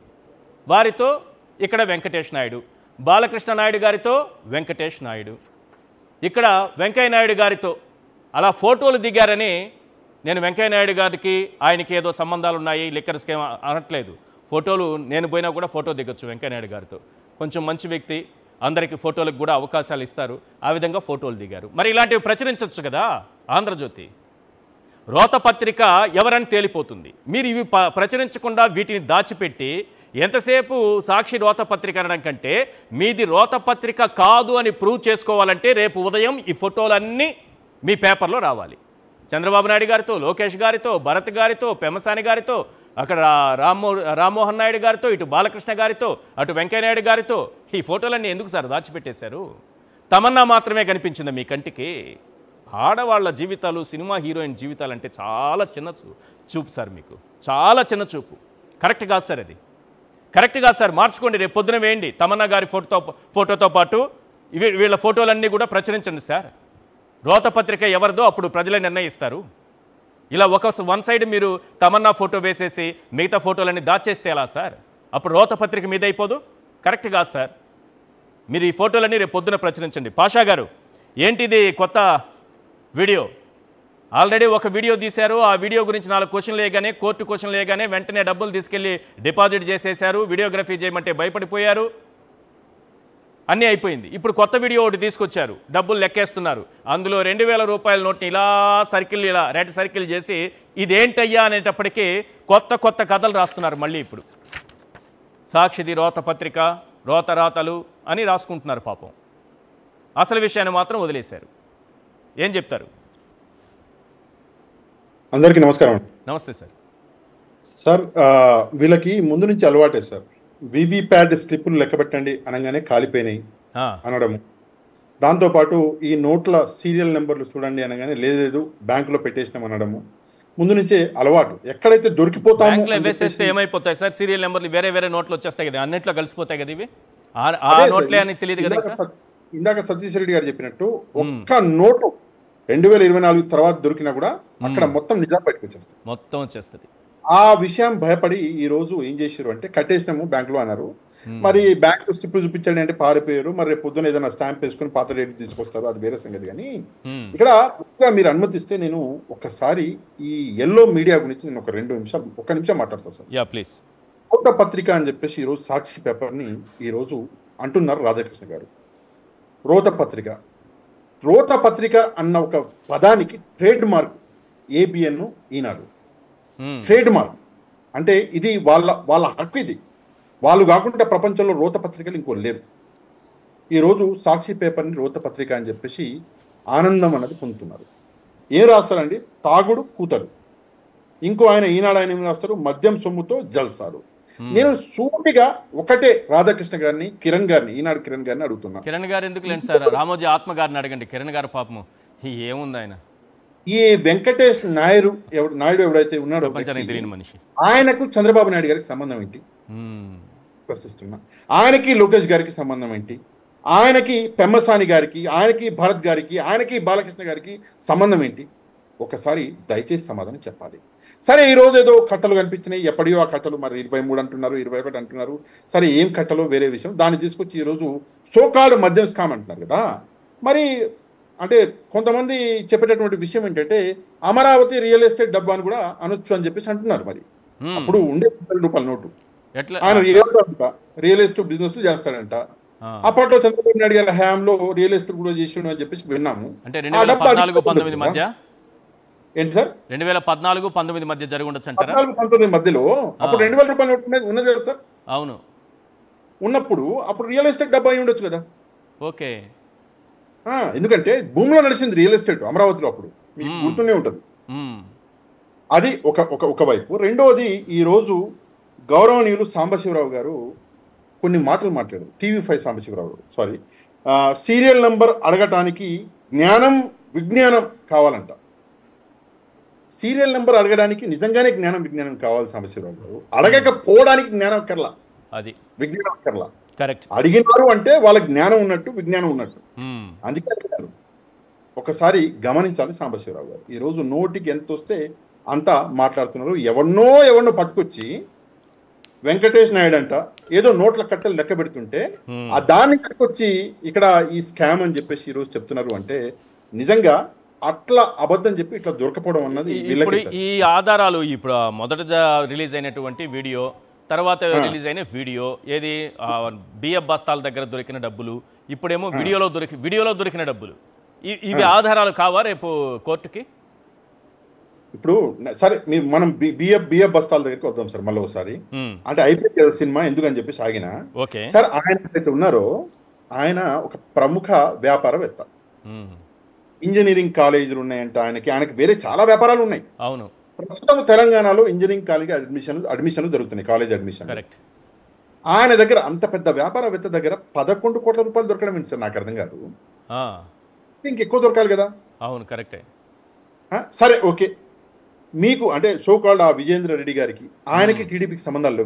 వారితో ఇక్కడ వెంకటేష్ నాయుడు, బాలకృష్ణ నాయుడు గారితో వెంకటేష్ నాయుడు, ఇక్కడ వెంకయ్య నాయుడు గారితో అలా ఫోటోలు దిగారని నేను వెంకయ్య నాయుడు గారికి ఆయనకి ఏదో సంబంధాలు ఉన్నాయి లిక్కర్ స్కీమ్ అనట్లేదు. ఫోటోలు నేను పోయినా కూడా ఫోటో దిగొచ్చు వెంకయ్య నాయుడు గారితో. కొంచెం మంచి వ్యక్తి, అందరికీ ఫోటోలకు కూడా అవకాశాలు ఇస్తారు, ఆ విధంగా ఫోటోలు దిగారు. మరి ఇలాంటివి ప్రచురించవచ్చు కదా ఆంధ్రజ్యోతి. రోతపత్రిక ఎవరని తేలిపోతుంది. మీరు ఇవి ప్రచురించకుండా వీటిని దాచిపెట్టి ఎంతసేపు సాక్షి రోతపత్రిక అనడం కంటే మీది రోతపత్రిక కాదు అని ప్రూవ్ చేసుకోవాలంటే రేపు ఉదయం ఈ ఫోటోలన్నీ మీ పేపర్లో రావాలి. చంద్రబాబు నాయుడు గారితో, లోకేష్ గారితో, భరత్ గారితో, పెమ్మసాని గారితో, అక్కడ రామ్మోహన్ నాయుడు గారితో, ఇటు బాలకృష్ణ గారితో, అటు వెంకయ్య నాయుడు గారితో ఈ ఫోటోలన్నీ ఎందుకు సార్ దాచిపెట్టేశారు? తమన్నా మాత్రమే కనిపించింది మీ కంటికి? ఆడవాళ్ళ జీవితాలు, సినిమా హీరోయిన్ జీవితాలు అంటే చాలా చిన్న చూపు సార్, మీకు చాలా చిన్న చూపు. కరెక్ట్ కాదు సార్, అది కరెక్ట్ కాదు సార్. మార్చుకోండి, రేపు పొద్దున వేయండి తమన్నా గారి ఫోటోతో పాటు వీళ్ళ ఫోటోలన్నీ కూడా ప్రచురించండి సార్. రోతపత్రిక ఎవరిదో అప్పుడు ప్రజలే నిర్ణయిస్తారు. ఇలా వన్ సైడ్ మీరు తమన్నా ఫోటో వేసేసి మిగతా ఫోటోలన్నీ దాచేస్తే ఎలా సార్? అప్పుడు రోతపత్రిక మీద అయిపోదు. కరెక్ట్ కాదు సార్. మీరు ఈ ఫోటోలన్నీ రేపు పొద్దున ప్రచురించండి. పాషా గారు, ఏంటిది కొత్త వీడియో? ఆల్రెడీ ఒక వీడియో తీశారు, ఆ వీడియో గురించి 4 క్వశ్చన్లు వేయగానే, కోర్టు క్వశ్చన్లు వేయగానే వెంటనే డబ్బులు తీసుకెళ్ళి డిపాజిట్ చేసేశారు. వీడియోగ్రఫీ చేయమంటే భయపడిపోయారు, అన్నీ అయిపోయింది. ఇప్పుడు కొత్త వీడియో ఒకటి తీసుకొచ్చారు, డబ్బులు లెక్కేస్తున్నారు. అందులో 2000 రూపాయల నోట్ని ఇలా సర్కిల్, ఇలా రెడ్ సర్కిల్ చేసి ఇదేంటయ్యా అనేటప్పటికీ కొత్త కథలు రాస్తున్నారు. మళ్ళీ ఇప్పుడు సాక్షిది రోతపత్రిక, రోతరాతలు అని రాసుకుంటున్నారు పాపం. అసలు విషయాన్ని మాత్రం వదిలేశారు. ఏం చెప్తారు? అందరికీ నమస్కారం. నమస్తే సార్. సార్, వీళ్ళకి ముందు నుంచి అలవాటే సార్. వివిప్యాట్ స్లిప్పులు లెక్క పెట్టండి అనగానే కాలిపోయినాయి అనడము, దాంతోపాటు ఈ నోట్ల సీరియల్ నెంబర్లు చూడండి అనగానే లేదు బ్యాంకులో పెట్టేసినాం అనడము ముందు నుంచే అలవాటు. ఎక్కడైతే దొరికిపోతామో వేసేస్తే ఏమైపోతాయి సార్? సీరియల్ నెంబర్లు వేరే నోట్లు వచ్చేస్తాయి కదా, అన్నిట్లో కలిసిపోతాయి కదా ఇవి. ఆ నోట్లే అని తెలియదు కదా. ఇందాక సతీష్ రెడ్డి గారు చెప్పినట్టు ఒక్క నోటు 2024 తర్వాత దొరికినా కూడా అక్కడ మొత్తం నిజాం బయటకు వచ్చేస్తుంది, మొత్తం వచ్చేస్తుంది. ఆ విషయం భయపడి ఈ రోజు ఏం చేశారు అంటే కట్టేసినాము బ్యాంకులో అన్నారు. మరి బ్యాంకు స్లిప్లు చూపించండి అంటే పారిపోయారు. మరి రేపు పొద్దున ఏదైనా స్టాంప్ వేసుకుని పాత రేటు తీసుకొస్తారు, అది వేరే సంగతి. కానీ ఇక్కడ ముఖ్యంగా మీరు అనుమతిస్తే నేను ఒకసారి ఈ ఎల్లో మీడియా గురించి నేను ఒక నిమిషం మాట్లాడతాను సార్. Yeah please. రోత పత్రిక అని చెప్పేసి ఈరోజు సాక్షి పేపర్ని ఈరోజు అంటున్నారు రాధాకృష్ణ గారు. రోత పత్రిక అన్న ఒక పదానికి ట్రేడ్ మార్క్ ఏబిఎన్ ఈనాడు. ట్రేడ్ మార్క్ అంటే ఇది వాళ్ళ హక్కు. ఇది వాళ్ళు కాకుండా ప్రపంచంలో రోత పత్రికలు ఇంకో లేరు. ఈరోజు సాక్షి పేపర్ని రోత పత్రిక అని చెప్పేసి ఆనందం అన్నది పొందుతున్నారు. ఏం రాస్తారండి? తాగుడు కూతరు. ఇంకో ఆయన ఈనాడు ఆయన ఏం రాస్తారు? మద్యం సొమ్ముతో జల్సారు. నేను సూటిగా ఒకటే రాధాకృష్ణ గారిని, ఈనాడు కిరణ్ గారిని అడుగుతున్నా. కిరణ్ గారు ఎందుకు లేండి సార్, రామోజీ ఆత్మ గారిని అడగండి. కిరణ్ గారు పాపము ఏముంది, ఆయన ఈ వెంకటేష్ నాయుడు ఎవడైతే ఉన్నాడో తెలియని మనిషి, ఆయనకు చంద్రబాబు నాయుడు గారికి సంబంధం ఏంటి ప్రశ్నిస్తున్నా. ఆయనకి లోకేష్ గారికి సంబంధం ఏంటి? ఆయనకి పెమ్మసాని గారికి, ఆయనకి భరత్ గారికి, ఆయనకి బాలకృష్ణ గారికి సంబంధం ఏంటి? ఒకసారి దయచేసి సమాధానం చెప్పాలి. సరే, ఈరోజు ఏదో కట్టలు కనిపించినాయి, ఎప్పటియో ఆ కట్టలు మరి 23 అంటున్నారు, 21 అంటున్నారు. సరే, ఏం కట్టలో వేరే విషయం. దాన్ని తీసుకొచ్చి ఈరోజు సోకాల్డ్ మద్యం స్కామ్ అంటున్నారు కదా. మరి అంటే కొంతమంది చెప్పేటటువంటి విషయం ఏంటంటే అమరావతి రియల్ ఎస్టేట్ డబ్బా అని కూడా అనొచ్చు అని చెప్పేసి అంటున్నారు. మరి అప్పుడు ఉండే రూపాయల నోటు ఆయన రియల్ ఎస్టేట్ బిజినెస్ చేస్తాడంట. అప్పట్లో చంద్రబాబు నాయుడు గారి హయాంలో రియల్ ఎస్టేట్ కూడా చేసిండు అని చెప్పేసి విన్నాము. ఏంటి సార్, 2014-19 మధ్య జరిగి ఉండొచ్చు అంటారా? 14-19 మధ్యలో అప్పుడు 2000 రూపాయల నోటు ఉన్నది కదా సార్. అవును, ఉన్నప్పుడు అప్పుడు రియల్ ఎస్టేట్ డబ్బా అయి ఉండొచ్చు కదా. ఓకే, ఎందుకంటే భూమిలో నడిచింది రియల్ ఎస్టేట్ అమరావతిలో, అప్పుడు మీకు గుర్తునే ఉంటుంది. అది ఒక వైపు. రెండవది, ఈరోజు గౌరవనీయులు సాంబశివరావు గారు కొన్ని మాటలు మాట్లాడారు. TV5 సాంబశివరావు గారు, సారీ, సీరియల్ నంబర్ అడగటానికి విజ్ఞానం కావాలంట. సీరియల్ నెంబర్ అడగడానికి నిజంగానే విజ్ఞానం కావాలి సాంబశివరావు గారు. అడగకపోవడానికి జ్ఞానం కర్లా, అది విజ్ఞానం కర్లా. కరెక్ట్. అడిగినారు అంటే వాళ్ళకి జ్ఞానం ఉన్నట్టు, విజ్ఞానం ఉన్నట్టు. అందుకే అడిగారు. ఒకసారి గమనించాలి సాంబశివరావు గారు, ఈరోజు నోటికి ఎంత వస్తే అంతా మాట్లాడుతున్నారు. ఎవరినో పట్టుకొచ్చి వెంకటేష్ నాయుడు అంట ఏదో నోట్ల కట్టలు లెక్క పెడుతుంటే ఆ దాన్ని కట్టుకొచ్చి ఇక్కడ ఈ స్కామ్ అని చెప్పేసి ఈరోజు చెప్తున్నారు అంటే నిజంగా అట్లా అబద్ధం చెప్పి ఇట్లా దొరకపోవడం అన్నది ఇప్పుడు ఈ ఆధారాలు ఇప్పుడు మొదట రిలీజ్ అయినటువంటి వీడియో, తర్వాత రిలీజ్ అయిన వీడియో, ఏది బియ్యం బస్తాల దగ్గర దొరికిన డబ్బులు, ఇప్పుడేమో వీడియోలో దొరికిన డబ్బులు, ఇవి ఆధారాలు కావా రేపు కోర్టుకి? ఇప్పుడు సరే మనం బియ్యం బస్తాల దగ్గరికి వద్దాం సార్ మళ్ళీ ఒకసారి. అంటే అయిపోయింది కదా సినిమా, ఎందుకని చెప్పి సాగిన సార్. ఆయన అయితే ఉన్నారో ఆయన ఒక ప్రముఖ వ్యాపారవేత్త, ఇంజనీరింగ్ కాలేజీలు ఉన్నాయంట ఆయనకి వేరే చాలా వ్యాపారాలు ఉన్నాయి. అవును, ప్రస్తుతం తెలంగాణలో ఇంజనీరింగ్ కాలేజ్ అడ్మిషన్లు జరుగుతున్నాయి, కాలేజ్ అడ్మిషన్. ఆయన దగ్గర అంత పెద్ద వ్యాపారవేత్త దగ్గర 11 కోట్ల రూపాయలు దొరకడం ఏంటి సార్? నాకు అర్థం కాదు. ఇంకెక్కువ దొరకాలి కదా. అవును, కరెక్టే. సరే ఓకే, మీకు అంటే సోకాల్డ్ ఆ విజేంద్ర రెడ్డి గారికి ఆయనకి టీడీపీకి సంబంధాలు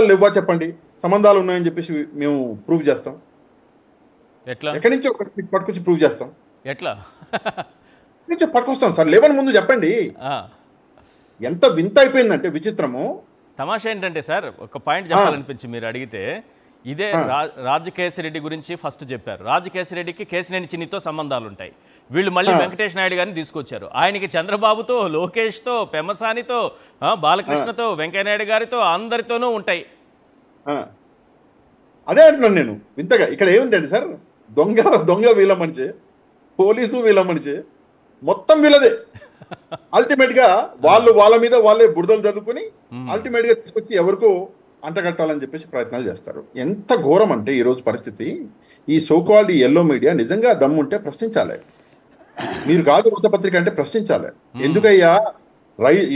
లేవా చెప్పండి. సంబంధాలు ఉన్నాయని చెప్పేసి మేము ప్రూవ్ చేస్తాం. ఎట్లా? ఎక్కడి నుంచి పట్టుకొచ్చి ప్రూవ్ చేస్తాం? ఎట్లా నుంచి పట్టుకొస్తాం సార్, లేవని ముందు చెప్పండి. ఎంత వింత అయిపోయిందంటే విచిత్రము. తమాషా ఏంటంటే సార్, ఒక పాయింట్ చెప్పాలనిపించి మీరు అడిగితే, ఇదే రాజకేశిరెడ్డి గురించి ఫస్ట్ చెప్పారు. రాజకేశిరెడ్డికి కేశినేని చిన్నితో సంబంధాలు ఉంటాయి. వీళ్ళు మళ్ళీ వెంకటేష్ నాయుడు గారిని తీసుకొచ్చారు. ఆయనకి చంద్రబాబుతో, లోకేష్తో, పెమ్మసానితో, బాలకృష్ణతో, వెంకయ్యనాయుడు గారితో అందరితోనూ ఉంటాయి. అదే అంటున్నాను నేను వింతగా. ఇక్కడ ఏముందండి సార్, దొంగ వీళ్ళ మనిషే, పోలీసు వీళ్ళ మనిషే, మొత్తం వీళ్ళదే. అల్టిమేట్ గా వాళ్ళ మీద వాళ్ళే బురదలు జరుపుకొని అల్టిమేట్ గా తీసుకొచ్చి ఎవరికో అంటగట్టాలని చెప్పేసి ప్రయత్నాలు చేస్తారు. ఎంత ఘోరం అంటే ఈరోజు పరిస్థితి. ఈ సోకాల్డ్ ఎల్లో మీడియా నిజంగా దమ్ముంటే ప్రశ్నించాలి. మీరు కాదు వృత్తపత్రిక అంటే ప్రశ్నించాలి. ఎందుకయ్యా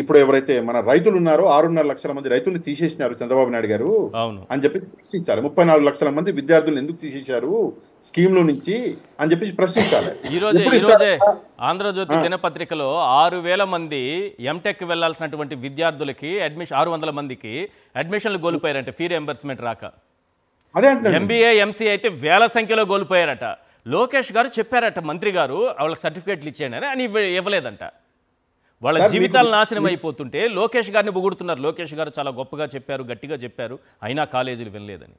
ఇప్పుడు ఎవరైతే మన రైతులు ఉన్నారో 6.5 లక్షల మంది రైతుల్ని తీసేసినారు చంద్రబాబు నాయుడు గారు అని చెప్పి ప్రశ్నించాలి. 34 లక్షల మంది విద్యార్థులను ఎందుకు తీసేశారు స్కీమ్ లో నుంచి అని చెప్పేసి ప్రశ్నించాలి. ఈ రోజే ఆంధ్రజ్యోతి దినపత్రికలో 6,000 మంది ఎంటెక్ వెళ్లాల్సినటువంటి విద్యార్థులకి 600 మందికి అడ్మిషన్లు కోల్పోయారంట, ఫీ రియంబర్స్మెంట్ రాక. అదే అంటే ఎంబీఏ ఎంసీ అయితే వేల సంఖ్యలో కోల్పోయారట. లోకేష్ గారు చెప్పారట, మంత్రి గారు వాళ్ళకి సర్టిఫికేట్లు ఇచ్చేయని, అని ఇవ్వలేదంట. వాళ్ళ జీవితాలు నాశనం అయిపోతుంటే లోకేష్ గారిని పొగుడుతున్నారు. లోకేష్ గారు చాలా గొప్పగా చెప్పారు, గట్టిగా చెప్పారు, అయినా కాలేజీలు వినలేదని.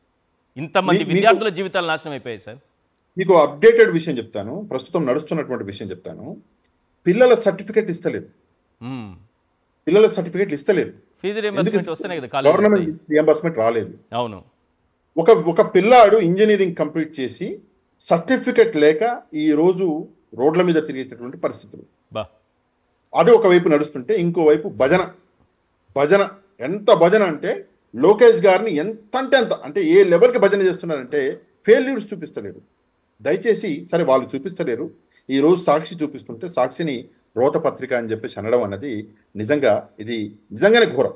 ఇంతమంది విద్యార్థుల జీవితాలు నాశనం అయిపోయాయి సార్. మీకు అప్డేటెడ్ విషయం చెప్తాను, ప్రస్తుతం నడుస్తున్నటువంటి విషయం చెప్తాను. పిల్లల సర్టిఫికేట్ ఇస్తలేదు, ఫీజు రియంబర్స్మెంట్ వస్తేనే కదా గవర్నమెంట్ రియంబర్స్మెంట్ రాలేదు. అవును, ఒక పిల్లాడు ఇంజనీరింగ్ కంప్లీట్ చేసి సర్టిఫికేట్ లేక ఈ రోజు రోడ్ల మీద తిరిగేటటువంటి పరిస్థితులు. అది ఒకవైపు నడుస్తుంటే ఇంకోవైపు భజన ఎంత భజన అంటే లోకేష్ గారిని ఎంత అంటే ఏ లెవెల్కి భజన చేస్తున్నారంటే ఫెయిల్యూర్స్ చూపిస్తలేరు. దయచేసి సరే వాళ్ళు చూపిస్తలేరు, ఈరోజు సాక్షి చూపిస్తుంటే సాక్షిని రోతపత్రిక అని చెప్పేసి అనడం అన్నది నిజంగానే ఘోరం.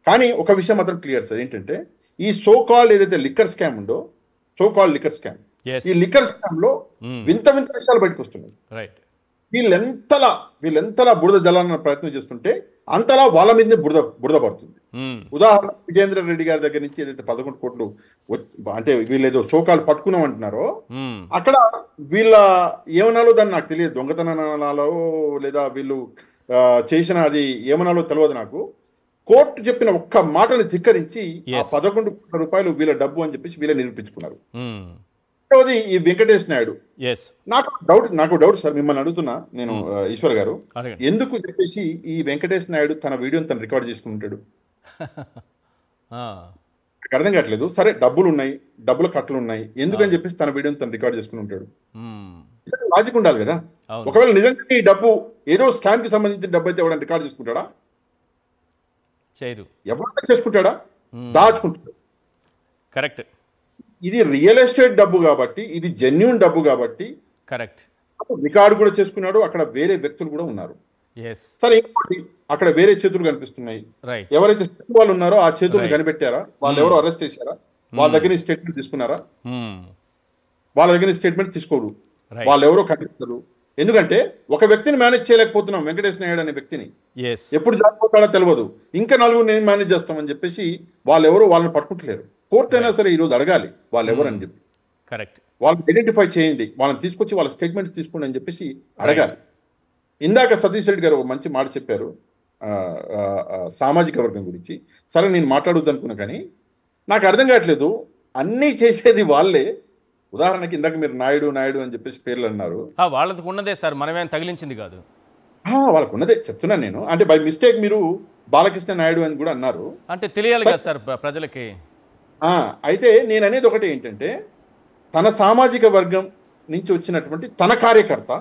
కానీ ఒక విషయం మాత్రం క్లియర్ సార్, ఏంటంటే ఈ సోకాల్డ్ ఏదైతే లిక్కర్ స్కామ్ ఉందో, సోకాల్డ్ లిక్కర్ స్కామ్, ఈ లిక్కర్ స్కామ్ లో వింత విషయాలు బయటకు వస్తున్నాయి. వీళ్ళెంతలా బురద జలాన్ని ప్రయత్నం చేస్తుంటే అంతలా వాళ్ళ మీదనే బురద పడుతుంది. ఉదాహరణ విజేంద్ర రెడ్డి గారి దగ్గర నుంచి ఏదైతే 11 కోట్లు అంటే వీళ్ళు ఏదో సోకాలు పట్టుకున్నాం అంటున్నారో, అక్కడ వీళ్ళ ఏమనాలో దాన్ని నాకు తెలియదు, దొంగతనాలో లేదా వీళ్ళు చేసిన అది ఏమనాలో తెలియదు నాకు. కోర్టు చెప్పిన ఒక్క మాటని ధిక్కరించి ఆ 11 కోట్ల రూపాయలు వీళ్ళ డబ్బు అని చెప్పేసి వీళ్ళే నిరూపించుకున్నారు. ఈ వెంకటేష్ నాయుడు, నాకు డౌట్ సార్, మిమ్మల్ని అడుగుతున్నా నేను ఈశ్వర్ గారు, ఎందుకు చెప్పేసి ఈ వెంకటేష్ నాయుడు తన వీడియోని తను రికార్డ్ చేసుకుని ఉంటాడు? అర్థం కావట్లేదు. సరే డబ్బులు ఉన్నాయి, డబ్బుల కట్టలు ఉన్నాయి, ఎందుకని చెప్పేసి తన వీడియోని తను రికార్డ్ చేసుకుని ఉంటాడు? లాజిక్ ఉండాలి కదా. ఒకవేళ నిజంగా ఈ డబ్బు ఏదో స్కామ్ కి సంబంధించిన డబ్బు అయితే ఎవరైనా రికార్డ్ చేసుకుంటాడా? ఎవరైనా చేసుకుంటాడా? దాచుకుంటాడు. కరెక్ట్. ఇది రియల్ ఎస్టేట్ డబ్బు కాబట్టి, ఇది జెన్యూన్ డబ్బు కాబట్టి కరెక్ట్ రికార్డు కూడా చేసుకున్నాడు. అక్కడ వేరే వ్యక్తులు కూడా ఉన్నారు. సరే ఇంకోటి, అక్కడ వేరే చేతులు కనిపిస్తున్నాయి. ఎవరైతే వాళ్ళు ఉన్నారో ఆ చేతులను కనిపెట్టారా? వాళ్ళు ఎవరో అరెస్ట్ చేశారా? వాళ్ళ దగ్గర స్టేట్మెంట్ తీసుకున్నారా? వాళ్ళ దగ్గర స్టేట్మెంట్ తీసుకోరు. వాళ్ళు ఎవరో కనిపిస్తారు. ఎందుకంటే ఒక వ్యక్తిని మేనేజ్ చేయలేకపోతున్నాం, వెంకటేష్ నాయుడు అనే వ్యక్తిని. ఎస్ ఎప్పుడు జారిపోతాడో తెలియదు, ఇంకా నలుగురు నేను మేనేజ్ చేస్తామని చెప్పేసి వాళ్ళెవరు వాళ్ళని పట్టుకుంటలేరు. కోర్టు అయినా సరే ఈరోజు అడగాలి వాళ్ళెవరు అని చెప్పి, కరెక్ట్. వాళ్ళని ఐడెంటిఫై చేయండి, వాళ్ళని తీసుకొచ్చి వాళ్ళ స్టేట్మెంట్ తీసుకోండి అని చెప్పేసి అడగాలి. ఇందాక సతీష్ రెడ్డి గారు ఒక మంచి మాట చెప్పారు సామాజిక వర్గం గురించి. సరే నేను మాట్లాడొద్దు అనుకున్నా, కానీ నాకు అర్థం కావట్లేదు, అన్నీ చేసేది వాళ్ళే. ఉదాహరణకి ఇందాక మీరు నాయుడు నాయుడు అని చెప్పేసి పేర్లు అన్నారు. వాళ్ళకి ఉన్నదే సార్, మనమేం తగిలించింది కాదు. వాళ్ళకు ఉన్నదే చెప్తున్నాను నేను. అంటే బై మిస్టేక్ మీరు బాలకృష్ణ నాయుడు అని కూడా అన్నారు. అంటే తెలియాలి కదా సార్ ప్రజలకి. అయితే నేను అనేది ఒకటి ఏంటంటే, తన సామాజిక వర్గం నుంచి వచ్చినటువంటి తన కార్యకర్త,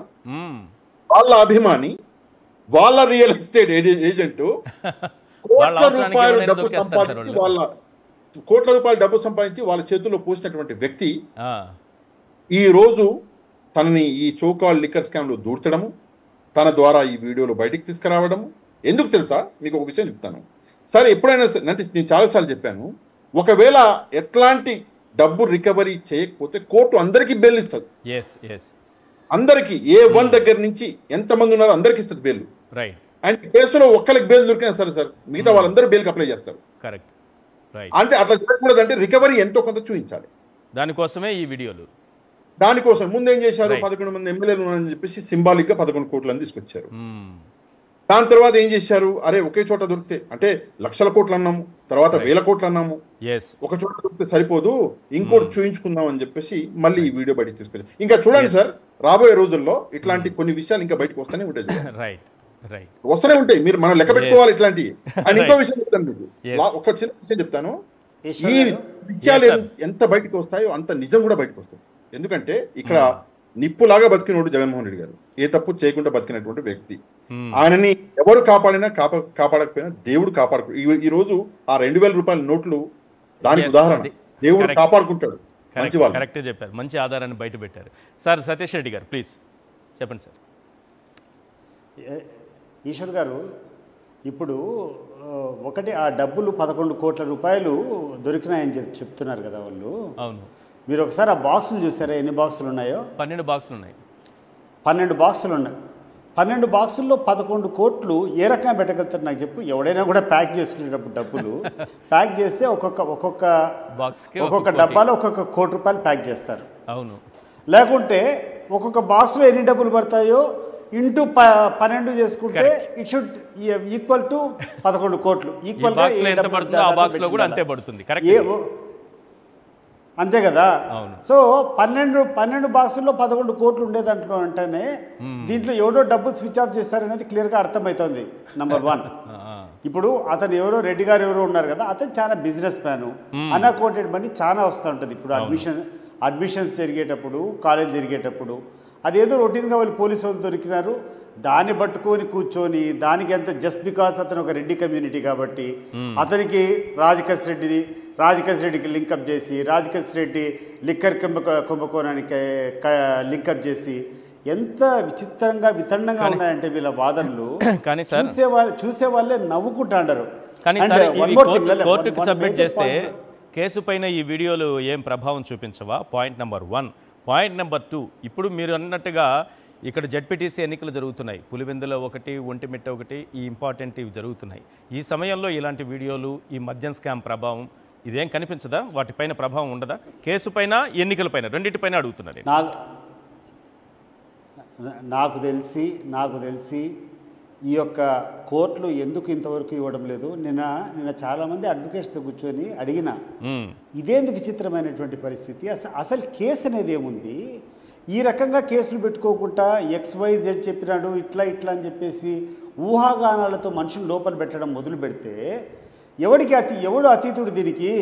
వాళ్ళ అభిమాని, వాళ్ళ రియల్ ఎస్టేట్ ఏజెంట్ కోట్ల రూపాయల డబ్బు సంపాదించి వాళ్ళ చేతుల్లో పోసినటువంటి వ్యక్తి ఈ రోజు తనని ఈ సోకాల్ లిక్కర్ స్కామ్ లో దూర్చడము, తన ద్వారా ఈ వీడియోలు బయటికి తీసుకురావడము. ఎందుకు తెలుసా? మీకు ఒక విషయం చెప్తాను. సరే, ఎప్పుడైనా అంటే నేను చాలాసార్లు చెప్పాను, ఒకవేళ ఎట్లాంటి డబ్బు రికవరీ చేయకపోతే కోర్టు అందరికీ బెయిల్ ఇస్తుంది. అందరికీ A1 దగ్గర నుంచి ఎంతమంది ఉన్నారో అందరికి ఇస్తుంది బెయిల్. అండ్ కేసులో ఒక్కరికి బెయిల్ దొరికినా సరే సార్, మిగతా వాళ్ళందరూ బెయిల్కి అప్లై చేస్తారు. అంటే అట్లా జరగకూడదు, అంటే రికవరీ ఎంతో కొంత చూపించాలి. దానికోసమే ఈ వీడియోలు. దానికోసం ముందు ఏం చేశారు, 11 మంది ఎమ్మెల్యేలు ఉన్నారని చెప్పేసి సింబాలిక్ గా 11 కోట్లని తీసుకొచ్చారు. దాని తర్వాత ఏం చేశారు, అరే ఒకే చోట దొరికితే, అంటే లక్షల కోట్లు అన్నాము, తర్వాత 1000 కోట్లు అన్నాము, ఒక చోట దొరికితే సరిపోదు, ఇంకోటి చూయించుకుందాం అని చెప్పేసి మళ్ళీ ఈ వీడియో బయటకు తీసుకొచ్చారు. ఇంకా చూడండి సార్, రాబోయే రోజుల్లో ఇట్లాంటి కొన్ని విషయాలు ఇంకా బయటకు వస్తూనే ఉంటాయి, వస్తూనే ఉంటాయి. మీరు మనం లెక్క పెట్టుకోవాలి ఇట్లాంటివి. అండ్ ఇంకో విషయం చెప్తాను మీకు, ఒక చిన్న విషయం చెప్తాను. ఈ విషయాలు ఎంత బయటకు వస్తాయో అంత నిజం కూడా బయటకు వస్తుంది. ఎందుకంటే ఇక్కడ నిప్పులాగా బతికినోడు జగన్మోహన్ రెడ్డి గారు, ఏ తప్పు చేయకుండా బతికినటువంటి వ్యక్తి. ఆయనని ఎవరు కాపాడినా కాపాడకపోయినా దేవుడు కాపాడుకు. ఈ రోజు ఆ 2000 రూపాయల నోట్లు దానికి ఉదాహరణ. దేవుడు కాపాడుకుంటాడు మంచి వాళ్ళు. కరెక్టే చెప్పారు, మంచి ఆధారాన్ని బయట పెట్టారు. సార్ సతీష్ రెడ్డి గారు ప్లీజ్ చెప్పండి సార్. ఈశ్వర్ గారు, ఇప్పుడు ఒకటి ఆ డబ్బులు 11 కోట్ల రూపాయలు దొరికినాయని చెప్తున్నారు కదా వాళ్ళు. అవును. మీరు ఒకసారి ఆ బాక్సులు చూసారా, ఎన్ని బాక్సులు ఉన్నాయో? 12 బాక్సులు ఉన్నాయి. 12 బాక్సులు ఉన్నాయి. 12 బాక్సుల్లో 11 కోట్లు ఏ రకంగా పెట్టగలుగుతారు నాకు చెప్పు. ఎవడైనా కూడా ప్యాక్ చేసుకునేటప్పుడు డబ్బులు ప్యాక్ చేస్తే ఒక్కొక్క డబ్బాలో ఒక్కొక్క ₹1 కోటి ప్యాక్ చేస్తారు. అవును. లేకుంటే ఒక్కొక్క బాక్స్లో ఎన్ని డబ్బులు పడతాయో ఇంటూ 12 చేసుకుంటే ఇట్ షుడ్ ఈక్వల్ టు 11 కోట్లు. ఈక్వల్ గా అంతే కదా. సో 12 బాక్సుల్లో 11 కోట్లు ఉండే దాంట్లో అంటేనే దీంట్లో ఎవడో డబ్బులు స్విచ్ ఆఫ్ చేస్తారనేది క్లియర్గా అర్థమవుతుంది. నంబర్ 1. ఇప్పుడు అతను ఎవరో రెడ్డి గారు ఎవరో ఉన్నారు కదా, అతను చాలా బిజినెస్ మ్యాన్, అన్అకౌంటెడ్ మనీ చాలా వస్తూ ఉంటుంది. ఇప్పుడు అడ్మిషన్స్ జరిగేటప్పుడు, కాలేజ్ జరిగేటప్పుడు అదేదో రొటీన్గా వాళ్ళు పోలీసు వాళ్ళు దొరికినారు, దాన్ని పట్టుకొని కూర్చొని దానికి ఎంత జస్ట్ బికాస్ అతను ఒక రెడ్డి కమ్యూనిటీ కాబట్టి అతనికి రాజకేశ్ రెడ్డికి లింకప్ చేసి, రాజకేశ్ రెడ్డి లిక్కర్ కుంభకోణానికి లింకప్ చేసి ఎంత విచిత్రంగా వితండంగా ఉన్నాయంటే వీళ్ళ వాదనలు. చూసే వాళ్ళే నవ్వుకుంటాండారు. కానీ కోర్టుకు సబ్మిట్ చేస్తే కేసు పైన ఈ వీడియోలు ఏం ప్రభావం చూపించవా? Point number 1. పాయింట్ నెంబర్ 2, ఇప్పుడు మీరు అన్నట్టుగా ఇక్కడ జడ్పీటీసీ ఎన్నికలు జరుగుతున్నాయి, పులివెందులో ఒకటి, ఒంటిమిట్ట ఒకటి, ఈ ఇంపార్టెంట్ ఇవి జరుగుతున్నాయి. ఈ సమయంలో ఇలాంటి వీడియోలు, ఈ మద్యం స్కామ్ ప్రభావం ఇదేం కనిపించదా? వాటిపైన ప్రభావం ఉండదా? కేసు పైన, ఎన్నికల పైన, రెండింటిపైన అడుగుతున్నారు. నాకు తెలిసి ఈ యొక్క కోర్టులు ఎందుకు ఇంతవరకు ఇవ్వడం లేదు. నిన్న చాలామంది అడ్వకేట్స్తో కూర్చొని అడిగిన, ఇదేంది విచిత్రమైనటువంటి పరిస్థితి, అసలు కేసు అనేది ఏముంది, ఈ రకంగా కేసులు పెట్టుకోకుండా XYZ చెప్పినాడు ఇట్లా అని చెప్పేసి ఊహాగానాలతో మనుషులు లోపల పెట్టడం మొదలు పెడితే ఎవడు అతీతుడు దీనికి?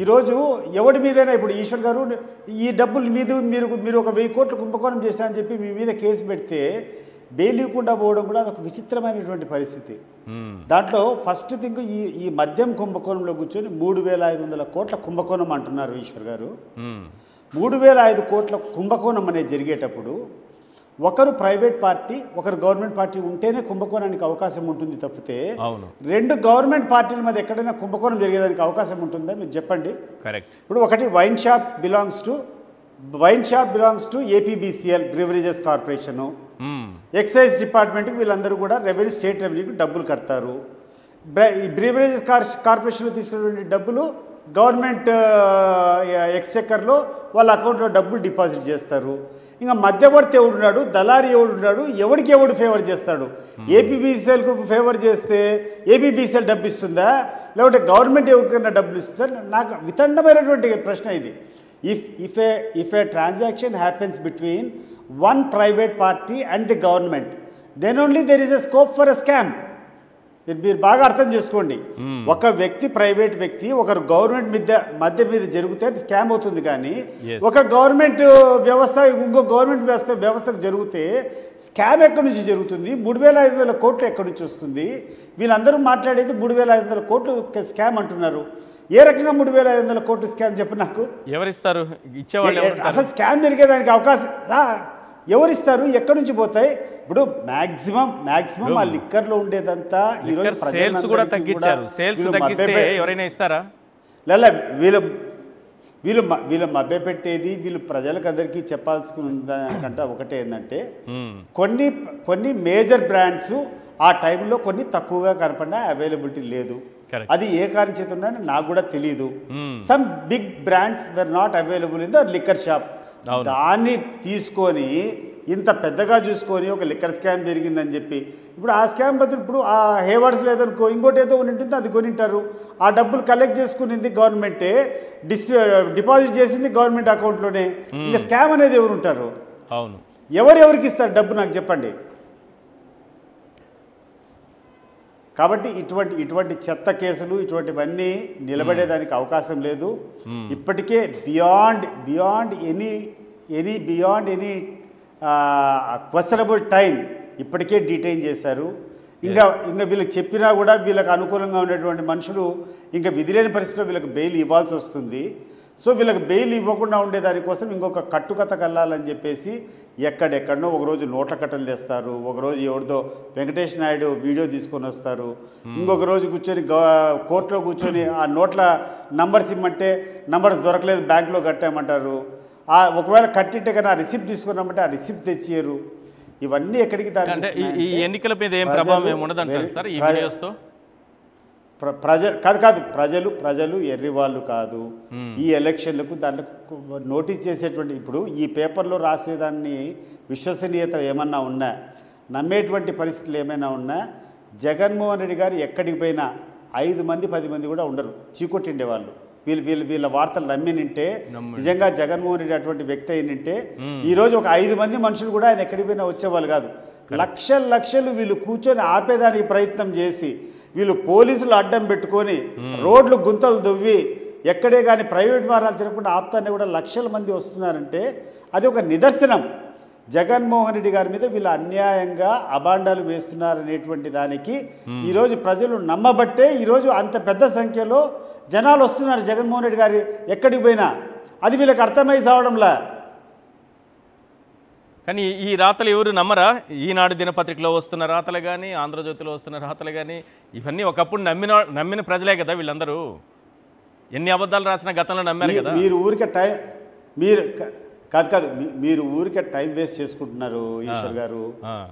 ఈరోజు ఎవడి మీదైనా, ఇప్పుడు ఈశ్వర్ గారు ఈ డబ్బులు మీరు ఒక 1000 కోట్లు కుంభకోణం చేశారని చెప్పి మీ మీద కేసు పెడితే బెయిల్ ఇవ్వకుండా పోవడం కూడా అదొక విచిత్రమైనటువంటి పరిస్థితి. దాంట్లో ఫస్ట్ థింగ్, ఈ మద్యం కుంభకోణంలో కూర్చొని 3500 కోట్ల కుంభకోణం అంటున్నారు ఈశ్వర్ గారు. 3500 కోట్ల కుంభకోణం అనేది జరిగేటప్పుడు ఒకరు ప్రైవేట్ పార్టీ, ఒకరు గవర్నమెంట్ పార్టీ ఉంటేనే కుంభకోణానికి అవకాశం ఉంటుంది తప్పితే 2 గవర్నమెంట్ పార్టీల మధ్య ఎక్కడైనా కుంభకోణం జరిగేదానికి అవకాశం ఉంటుందా మీరు చెప్పండి? ఇప్పుడు ఒకటి wine shop belongs to APBCL beverages corporation, excise డిపార్ట్మెంట్కి వీళ్ళందరూ కూడా స్టేట్ రెవెన్యూకి డబ్బులు కడతారు. బ్రీవరేజెస్ కార్పొరేషన్లో తీసుకున్నటువంటి డబ్బులు గవర్నమెంట్ ఎక్స్చెక్కర్లో వాళ్ళ అకౌంట్లో డబ్బులు డిపాజిట్ చేస్తారు. ఇంకా మధ్యవర్తి ఎవడున్నాడు, దళారీ ఎవడున్నాడు, ఎవడికి ఎవడు ఫేవర్ చేస్తాడు? ఏపీబీసీఎల్కు ఫేవర్ చేస్తే ఏపీబీసీఎల్ డబ్బు ఇస్తుందా, లేకపోతే గవర్నమెంట్ ఎవరికైనా డబ్బులు ఇస్తుందా? నాకు వితండమైనటువంటి ప్రశ్న ఇది. If a transaction happens between one private party and the government, then only there is a scope for a scam. మీరు బాగా అర్థం చేసుకోండి. ఒక వ్యక్తి, ప్రైవేట్ వ్యక్తి, ఒకరు గవర్నమెంట్ మధ్య మీద జరిగితే అది స్కామ్ అవుతుంది. కానీ ఒక గవర్నమెంట్ వ్యవస్థ ఇంకో గవర్నమెంట్ వ్యవస్థకు జరిగితే స్కామ్ ఎక్కడి నుంచి జరుగుతుంది? 3,500 కోట్లు ఎక్కడి నుంచి వస్తుంది? వీళ్ళందరూ మాట్లాడేది 3,500 కోట్లు స్కామ్ అంటున్నారు. ఏ రకంగా 3,500 కోట్లు స్కామ్ చెప్పు నాకు. ఎవరిస్తారు? ఇచ్చేవాళ్ళు అసలు స్కామ్ జరిగేదానికి అవకాశం ఎవరిస్తారు? ఎక్కడి నుంచి పోతాయి? ఇప్పుడు మాక్సిమం ఆ లిక్కర్లో ఉండేదంతా ఈరోజు సేల్స్ కూడా తగ్గించారు. సేల్స్ తగ్గిస్తే ఎవరైనా ఇస్తారా? లేదా వీళ్ళు మభ్యపెట్టేది, వీళ్ళు ప్రజలకు అందరికీ చెప్పాల్సుకుంటే ఒకటే ఏంటంటే, కొన్ని మేజర్ బ్రాండ్స్ ఆ టైంలో కొన్ని తక్కువగా కనపడినా అవైలబిలిటీ లేదు. అది ఏ కారణం చేత ఉన్నాయని నాకు కూడా తెలియదు. Some big brands were not available in the liquor shop. దాన్ని తీసుకొని ఇంత పెద్దగా చూసుకొని ఒక లిక్కర్ స్కామ్ జరిగిందని చెప్పి, ఇప్పుడు ఆ స్కామ్ బదులు ఇప్పుడు ఆ హేవర్స్ లేదనుకో, ఇంకోటి ఏదో ఉంటుంది, అది కొనింటారు. ఆ డబ్బులు కలెక్ట్ చేసుకునింది గవర్నమెంటే, డిపాజిట్ చేసింది గవర్నమెంట్ అకౌంట్లోనే. ఇంకా స్కామ్ అనేది ఎవరు ఉంటారు? అవును, ఎవరెవరికి ఇస్తారు డబ్బు నాకు చెప్పండి. కాబట్టి ఇటువంటి చెత్త కేసులు ఇటువంటివన్నీ నిలబడేదానికి అవకాశం లేదు. ఇప్పటికే బియాండ్ ఎనీ క్వశ్చనబుల్ టైం ఇప్పటికే డీటైన్ చేశారు. ఇంకా వీళ్ళకి చెప్పినా కూడా వీళ్ళకి అనుకూలంగా ఉండేటువంటి మనుషులు ఇంకా విధిలేని పరిస్థితిలో వీళ్ళకి బెయిల్ ఇవ్వాల్సి వస్తుంది. సో వీళ్ళకి బెయిల్ ఇవ్వకుండా ఉండేదానికోసం ఇంకొక కట్టుకథ కల్లాలని చెప్పేసి ఎక్కడెక్కడనో ఒకరోజు నోట్ల కట్టలు తెస్తారు, ఒకరోజు ఎవరిదో వెంకటేష్ నాయుడు వీడియో తీసుకొని వస్తారు, ఇంకొక రోజు కూర్చొని కోర్టులో కూర్చొని ఆ నోట్ల నంబర్స్ ఇమ్మంటే నంబర్స్ దొరకలేదు, బ్యాంకులో కట్టామంటారు. ఒకవేళ కట్టింటే కానీ ఆ రిసిప్ట్ తీసుకున్నామంటే ఆ రిసిప్ట్ తెచ్చియరు. ఇవన్నీ ఎక్కడికి ఈ ఎన్నికల మీద ఏం ప్రభావం ఏముండదంటారు సార్ ఈ వీడియోస్తో? ప్రజలు ఎర్రివాళ్ళు కాదు. ఈ ఎలక్షన్లకు దాంట్లో నోటీస్ చేసేటువంటి, ఇప్పుడు ఈ పేపర్లో రాసేదాన్ని విశ్వసనీయత ఏమన్నా ఉన్నా, నమ్మేటువంటి పరిస్థితులు ఏమైనా ఉన్నా, జగన్మోహన్ రెడ్డి గారు ఎక్కడికి పోయినా 5 మంది 10 మంది కూడా ఉండరు, చీకొట్టిండే వాళ్ళు. వీళ్ళ వార్తలు నమ్మినింటే, నిజంగా జగన్మోహన్ రెడ్డి అటువంటి వ్యక్తి అయినంటే ఈరోజు ఒక 5 మంది మనుషులు కూడా ఆయన ఎక్కడికి పోయినా వచ్చేవాళ్ళు కాదు. లక్షలు వీళ్ళు కూర్చొని ఆపేదానికి ప్రయత్నం చేసి, వీళ్ళు పోలీసులు అడ్డం పెట్టుకొని రోడ్లు గుంతలు దువ్వి ఎక్కడే కానీ ప్రైవేట్ వాహనాలు తిరగకుండా ఆపుతానే కూడా లక్షల మంది వస్తున్నారంటే అది ఒక నిదర్శనం. జగన్మోహన్ రెడ్డి గారి మీద వీళ్ళు అన్యాయంగా అబాండాలు వేస్తున్నారనేటువంటి దానికి ఈరోజు ప్రజలు నమ్మబట్టే ఈరోజు అంత పెద్ద సంఖ్యలో జనాలు వస్తున్నారు జగన్మోహన్ రెడ్డి గారి ఎక్కడికి పోయినా. అది వీళ్ళకి అర్థమై సావడంలా. కానీ ఈ రాతలు ఎవరు నమ్మరా? ఈనాడు దినపత్రికలో వస్తున్న రాతలు కానీ, ఆంధ్రజ్యోతిలో వస్తున్న రాతలు కానీ, ఇవన్నీ ఒకప్పుడు నమ్మిన ప్రజలే కదా వీళ్ళందరూ. ఎన్ని అబద్ధాలు రాసినా గతంలో నమ్మారు కదా. మీరు ఊరికే టైం వేస్ట్ చేసుకుంటున్నారు ఈశ్వర్ గారు.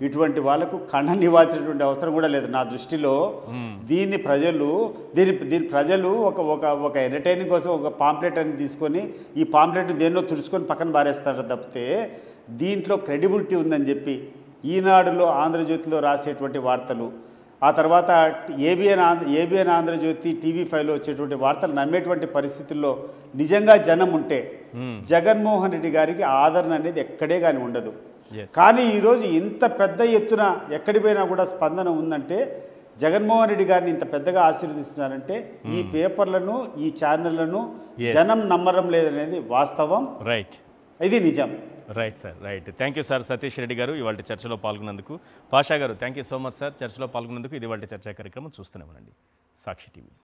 ఇటువంటి వాళ్ళకు కళ్ళని ఇవ్వాల్సినటువంటి అవసరం కూడా లేదు నా దృష్టిలో. దీన్ని ప్రజలు ఒక ఎంటర్టైనింగ్ కోసం ఒక పాంప్లెట్ అని తీసుకొని ఈ పాంప్లెట్ దేన్నో తుడుచుకొని పక్కన పారేస్తారు తప్పితే దీంట్లో క్రెడిబిలిటీ ఉందని చెప్పి ఈనాడులో ఆంధ్రజ్యోతిలో రాసేటువంటి వార్తలు, ఆ తర్వాత ఏబిఎన్ ఆంధ్రజ్యోతి TV5లో వచ్చేటువంటి వార్తలు నమ్మేటువంటి పరిస్థితుల్లో నిజంగా జనం ఉంటే జగన్మోహన్ రెడ్డి గారికి ఆదరణ అనేది ఎక్కడే కానీ ఉండదు. కానీ ఈరోజు ఇంత పెద్ద ఎత్తున ఎక్కడి పోయినా కూడా స్పందన ఉందంటే జగన్మోహన్ రెడ్డి గారిని ఇంత పెద్దగా ఆశీర్వదిస్తున్నారంటే ఈ పేపర్లను, ఈ ఛానళ్లను జనం నమ్మడం లేదనేది వాస్తవం. రైట్, ఇది నిజం. Right sir, right. Thank you sir Satish Reddy గారు ఇవాళ చర్చలో పాల్గొన్నందుకు. పాషా గారు thank you so much sir చర్చలో పాల్గొన్నందుకు. ఇది ఇవాళ చర్చా కార్యక్రమం చూస్తూనే ఉండండి సాక్షి టీవీ.